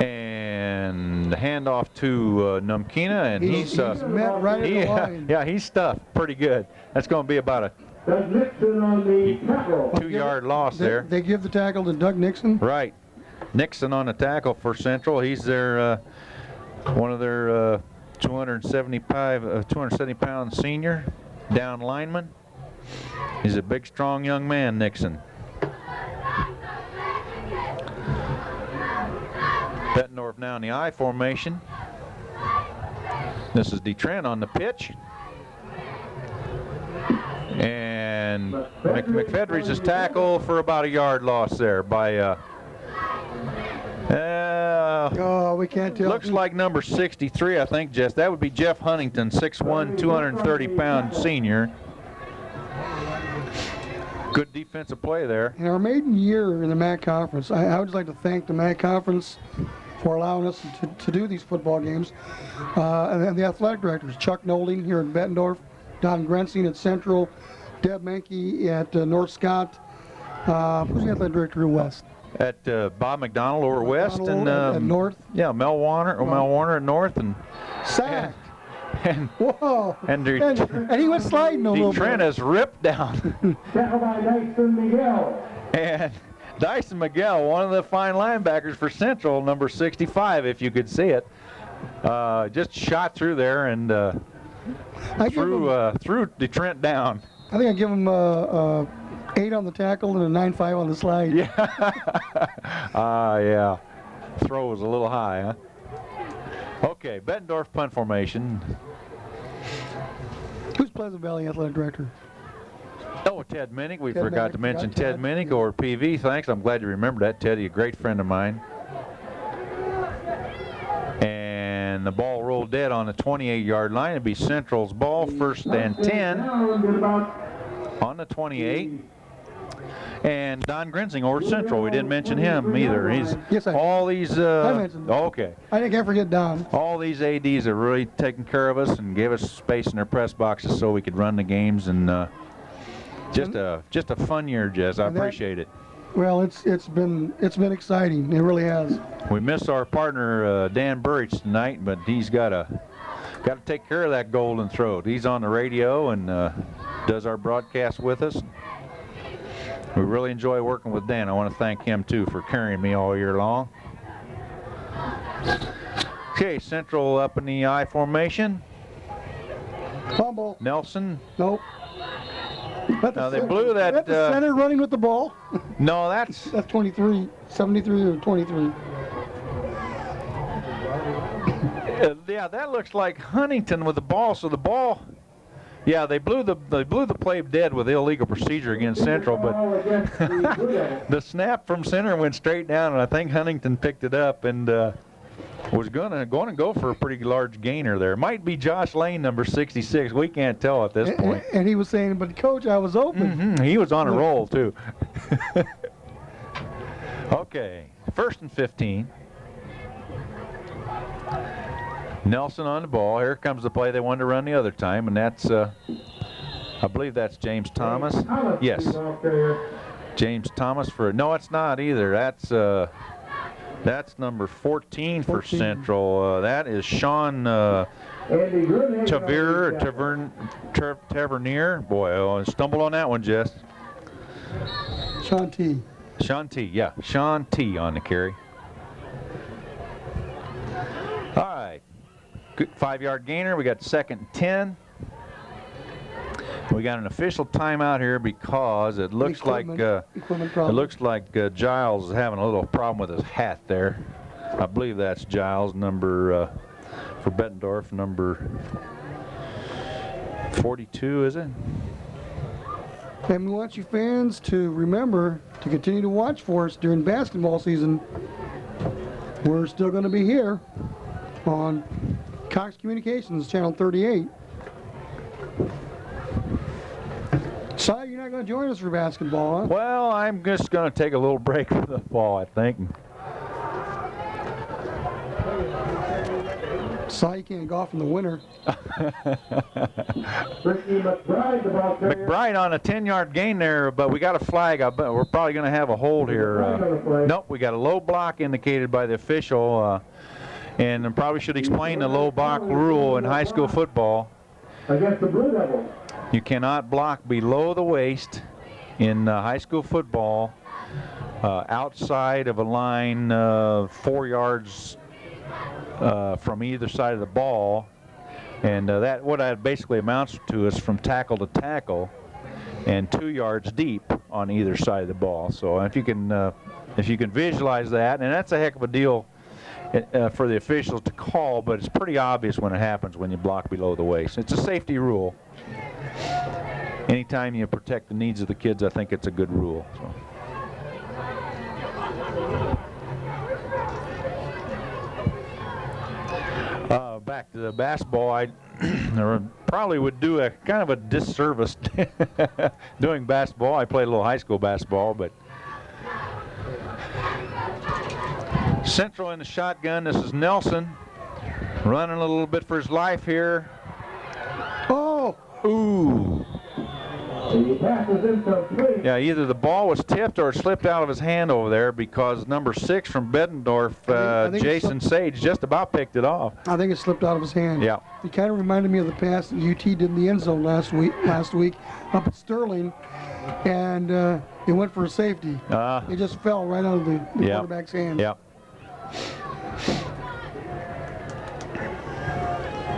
And the handoff to Numkina, and he's met right at the line. Yeah, he's stuffed pretty good. That's going to be about a Doug Nixon on the tackle. 2-yard loss there. They give the tackle to Doug Nixon? Right. Nixon on the tackle for Central. He's their one of their 270-pound senior down lineman. He's a big, strong young man, Nixon. Bettendorf now in the I formation. This is DeTrent on the pitch. And McFedry's his tackle for about a yard loss there by oh, we can't tell. Looks like number 63, I think, Jess. That would be Jeff Huntington, 6'1", 230-pound senior. Good defensive play there. In our maiden year in the MAC Conference, I would like to thank the MAC Conference for allowing us to do these football games. And then the athletic directors, Chuck Nolding here at Bettendorf, Don Grensing at Central, Deb Menke at North Scott. Who's the athletic director at West? At Bob McDonald over West and at North. Yeah, Mel Warner at North and sacked. And whoa! And he went sliding a little bit. Trent has ripped down. Tackle by Dyson Miguel. And Dyson Miguel, one of the fine linebackers for Central, number 65, if you could see it, just shot through there and threw DeTrent down. I think I give him 8 on the tackle and a 9.5 on the slide. Yeah. Yeah. Throw was a little high, huh? Okay, Bettendorf punt formation. Who's Pleasant Valley Athletic Director? Oh, Ted Minnick. We forgot to mention Ted Minnick, or PV. Thanks. I'm glad you remembered that, Ted. He's a great friend of mine. And the ball rolled dead on the 28-yard line. It'd be Central's ball, 1st and 10 on the 28. And Don Grensing over Central. We didn't mention him either. He's all these. I mentioned him. Okay. I can't forget Don. All these ADs are really taking care of us and gave us space in their press boxes so we could run the games, and just a fun year, Jez. I appreciate it. Well, it's been exciting. It really has. We miss our partner Dan Burridge tonight, but he's got to take care of that golden throat. He's on the radio and does our broadcast with us. We really enjoy working with Dan. I want to thank him too for carrying me all year long. Okay, Central up in the I formation. Fumble. Nelson. Nope. Now, they blew that. Is that the center running with the ball? No, that's 23, 73 or 23. Yeah, that looks like Huntington with the ball. So the ball, yeah, they blew the play dead with illegal procedure against Central, but the snap from center went straight down, and I think Huntington picked it up and was going to go for a pretty large gainer there. Might be Josh Lane, number 66. We can't tell at this point. And he was saying, "But coach, I was open." He was on a roll too. Okay, 1st and 15. Nelson on the ball. Here comes the play they wanted to run the other time, and that's, I believe that's James Thomas. Yes. James Thomas for, no, it's not either. That's number 14 for Central. That is Sean Tavernier. Boy, I stumbled on that one, Jess. Sean T. Sean T, yeah. Sean T on the carry. All right. Good 5-yard gainer. We got 2nd and 10. We got an official timeout here because it looks like Giles is having a little problem with his hat there. I believe that's Giles, number for Bettendorf, number 42, is it? And we want you fans to remember to continue to watch for us during basketball season. We're still going to be here on Cox Communications, Channel 38. Si, you're not going to join us for basketball, huh? Well, I'm just going to take a little break from the ball, I think. Si, you can't golf in the winter. McBride on a 10-yard gain there, but we got a flag. We're probably going to have a hold here. Nope, we got a low block indicated by the official. And I probably should explain the low block rule in high school football. Against the Blue Devils. You cannot block below the waist in high school football outside of a line 4 yards from either side of the ball. And what that basically amounts to is from tackle to tackle and 2 yards deep on either side of the ball. So if you can visualize that, and that's a heck of a deal for the officials to call, but it's pretty obvious when it happens when you block below the waist. It's a safety rule. Anytime you protect the needs of the kids, I think it's a good rule. So. Back to the basketball, I probably would do a kind of a disservice doing basketball. I played a little high school basketball, but Central in the shotgun. This is Nelson running a little bit for his life here. Oh! Ooh. Yeah, either the ball was tipped or it slipped out of his hand over there because number 6 from Bettendorf, Jason Sage, just about picked it off. I think it slipped out of his hand. Yeah. It kind of reminded me of the pass that UT did in the end zone last week up at Sterling, and it went for a safety. It just fell right out of the quarterback's hand. Yeah.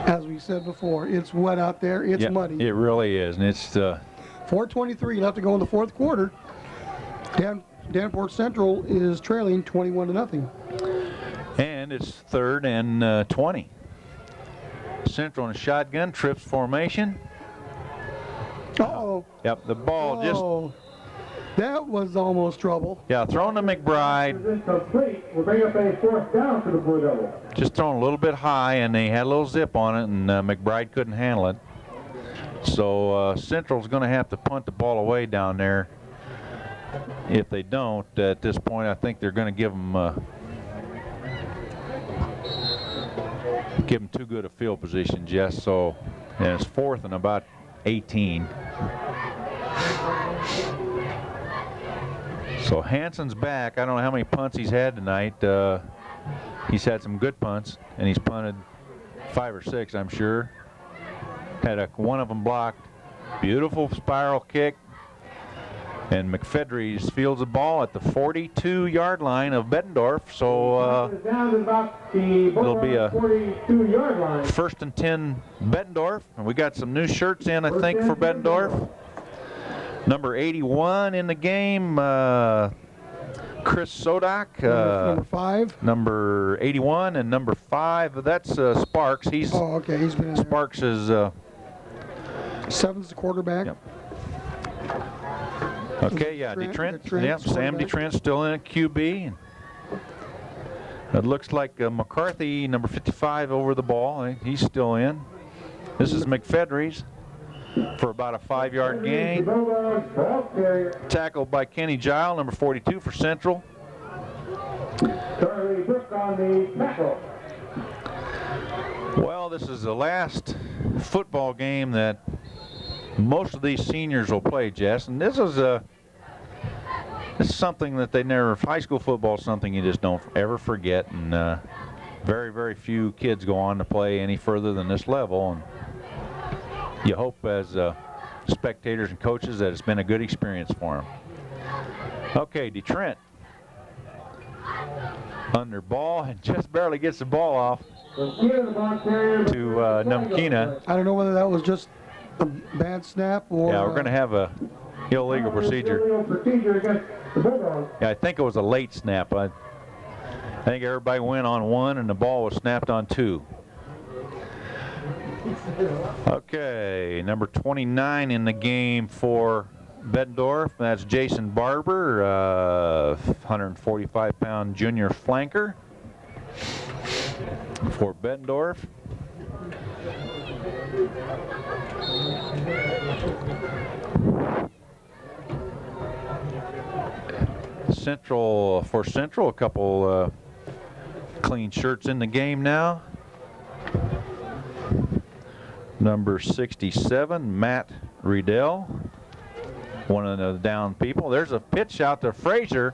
As we said before, it's wet out there. It's muddy. It really is, and it's 4:23 left to go in the fourth quarter. Davenport Central is trailing 21-0. And it's 3rd and 20. Central in a shotgun, trips formation. Uh-oh. Yep, the ball just... That was almost trouble. Yeah, thrown to McBride. We'll bring up a 4th down for the Blue Devils. Just thrown a little bit high, and they had a little zip on it, and McBride couldn't handle it. So Central's going to have to punt the ball away down there. If they don't, at this point, I think they're going to give them too good a field position, Jess. So, and it's 4th and about 18. So Hanson's back. I don't know how many punts he's had tonight. He's had some good punts, and he's punted 5 or 6, I'm sure. Had one of them blocked. Beautiful spiral kick. And McFedries fields the ball at the 42-yard line of Bettendorf. So it'll be a 42-yard line. 1st and 10 Bettendorf. And we got some new shirts in, I think, for Bettendorf. Number 81 in the game, Chris Sodak. Number 5. Number 81 and number 5. That's Sparks. He's okay. He's been in there. Sparks is 7's the quarterback. Yep. Okay, yeah, DeTrent. Yep, Sam DeTrent still in at QB. And it looks like McCarthy, number 55, over the ball. He's still in. This is McFedries for about a 5-yard gain. Tackled by Kenny Gile, number 42 for Central. Charlie Brook on the tackle. Well, this is the last football game that most of these seniors will play, Jess. And this is something that they never, high school football is something you just don't ever forget. And very, very few kids go on to play any further than this level. And you hope as spectators and coaches that it's been a good experience for them. Okay, DeTrent under ball and just barely gets the ball off to Numkina. I don't know whether that was just a bad snap or... Yeah, we're going to have a illegal procedure. Yeah, I think it was a late snap. I think everybody went on 1 and the ball was snapped on 2. Okay, number 29 in the game for Bettendorf. That's Jason Barber, 145-pound junior flanker for Bettendorf. For Central, a couple clean shirts in the game now. Number 67, Matt Riedel, one of the down people. There's a pitch out to Frazier,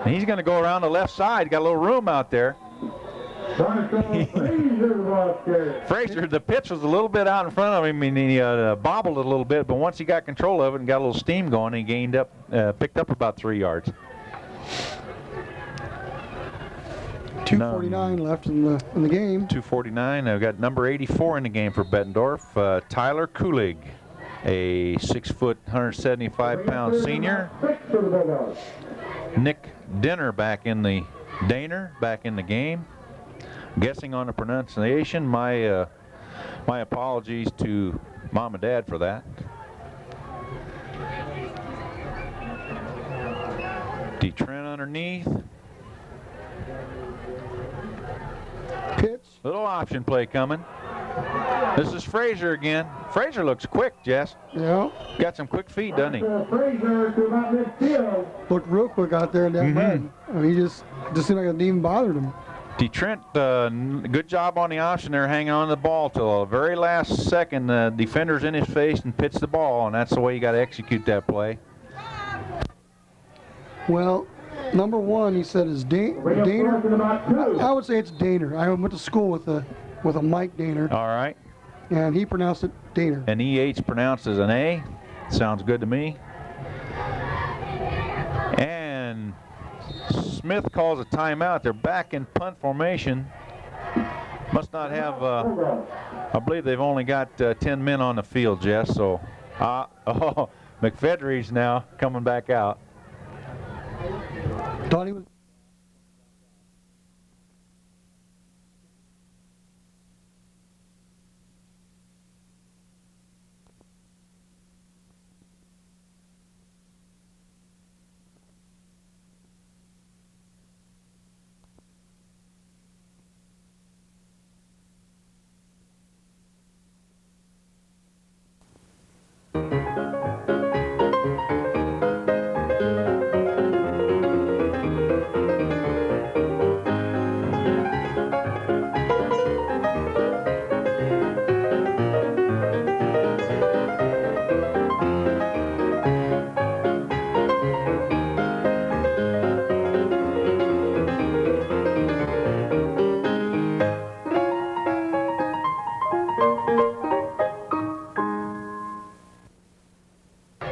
and he's going to go around the left side. Got a little room out there. Frazier, the pitch was a little bit out in front of him, and he bobbled it a little bit, but once he got control of it and got a little steam going, he picked up about 3 yards. 2:49 left in the game. 2:49. I've got number 84 in the game for Bettendorf, Tyler Kulig, a 6-foot, 175-pound senior. Nick Daner back in the game. Guessing on the pronunciation, my apologies to Mom and Dad for that. DeTrent underneath. Pitch. Little option play coming. This is Frazier again. Frazier looks quick, Jess. Yeah. Got some quick feet, doesn't he? Frazier to about midfield. Looked real quick out there in that mud. I mean, he just seemed like it didn't even bother him. DeTrent, good job on the option there, hanging on to the ball till the very last second. The defender's in his face and pitched the ball, and that's the way you got to execute that play. Well, number 1, he said, is Daner. I would say it's Daner. I went to school with a Mike Daner. All right. And he pronounced it Daner. And EH pronounced as an A. Sounds good to me. And Smith calls a timeout. They're back in punt formation. Must not have, I believe they've only got 10 men on the field, Jess. So, McFedries now coming back out. Thought he was.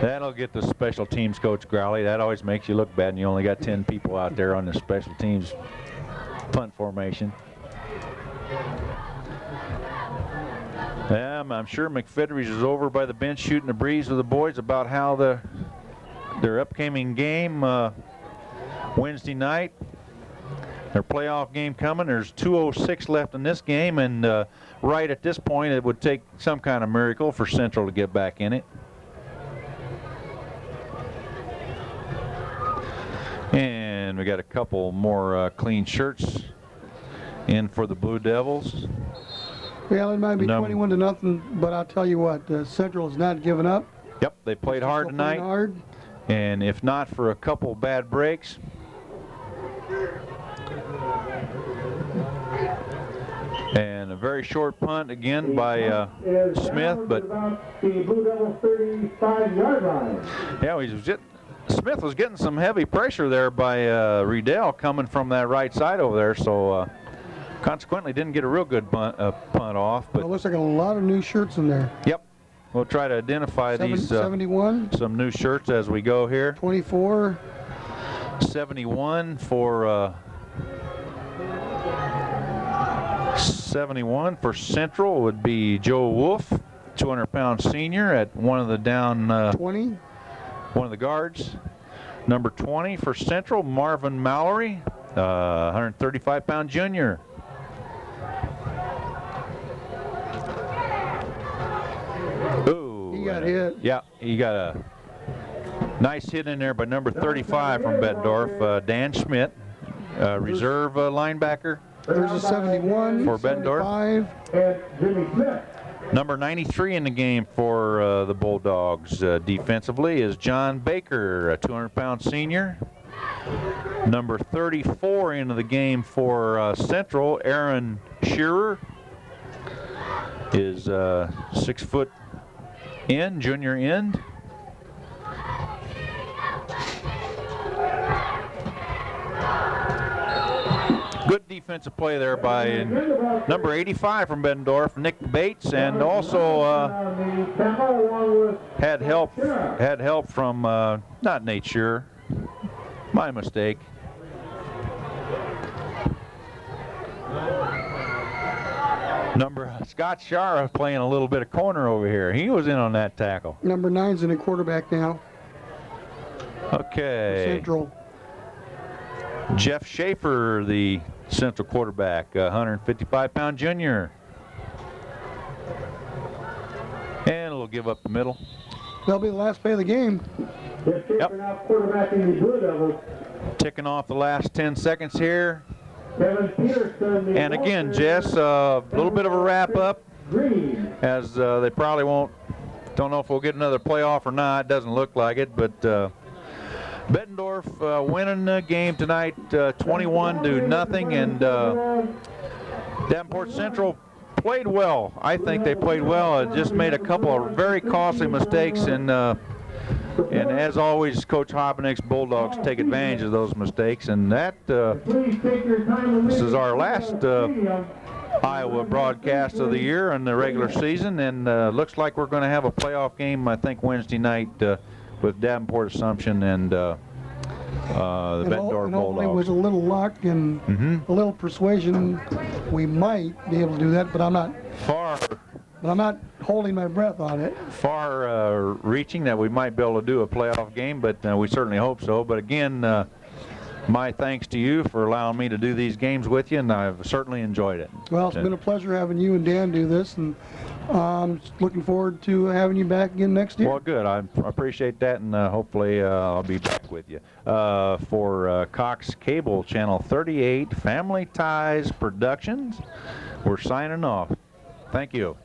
That'll get the special teams coach growly. That always makes you look bad, and you only got 10 people out there on the special teams punt formation. I'm sure McFitteridge is over by the bench shooting the breeze with the boys about how their upcoming game Wednesday night. Their playoff game coming. There's 2:06 left in this game, and right at this point, it would take some kind of miracle for Central to get back in it. And we got a couple more clean shirts in for the Blue Devils. Well, it might be 21-0, but I'll tell you what, Central has not given up. Yep, they played hard tonight. Hard. And if not for a couple bad breaks, and a very short punt again by Smith, but yeah, Smith was getting some heavy pressure there by Riedel coming from that right side over there, so consequently didn't get a real good punt off. But well, it looks like a lot of new shirts in there. Yep, we'll try to identify these 71, some new shirts as we go here. 24, 71 for 71 for Central would be Joe Wolf, 200-pound senior at one of the down 20. One of the guards. Number 20 for Central, Marvin Mallory, 135-pound junior. Ooh, He got hit. Yeah, he got a nice hit in there by number 35 from Bettendorf, Dan Schmidt, reserve linebacker. There's a 71 for Bettendorf. And Jimmy Smith. Number 93 in the game for the Bulldogs defensively is John Baker, a 200-pound senior. Number 34 into the game for Central, Aaron Shearer, is 6 foot end, junior end. Good defensive play there by number 85 from Bettendorf, Nick Bates, and also had help from not Nate Shearer. My mistake. Number Scott Shara playing a little bit of corner over here. He was in on that tackle. Number 9's in the quarterback now. Okay. Central. Jeff Schaefer, the Central quarterback, 155-pound junior. And it'll give up the middle. That'll be the last play of the game. Yep. Ticking off the last 10 seconds here. And again, Jess, a little bit of a wrap up, as they probably don't know if we'll get another playoff or not. Doesn't look like it, but Bettendorf winning the game tonight 21-0, and Davenport Central played well. I think they played well. It just made a couple of very costly mistakes, and as always, Coach Hopenick's Bulldogs take advantage of those mistakes. And that this is our last Iowa broadcast of the year in the regular season, and looks like we're going to have a playoff game, I think, Wednesday night with Davenport Assumption and the Bettendorf Bulldogs. With a little luck and a little persuasion, we might be able to do that, but I'm not holding my breath on it. Far reaching that we might be able to do a playoff game, but we certainly hope so. But again, my thanks to you for allowing me to do these games with you, and I've certainly enjoyed it. Well, it's been a pleasure having you and Dan do this, and looking forward to having you back again next year. Well, good. I appreciate that, and hopefully I'll be back with you. For Cox Cable Channel 38, Family Ties Productions, we're signing off. Thank you.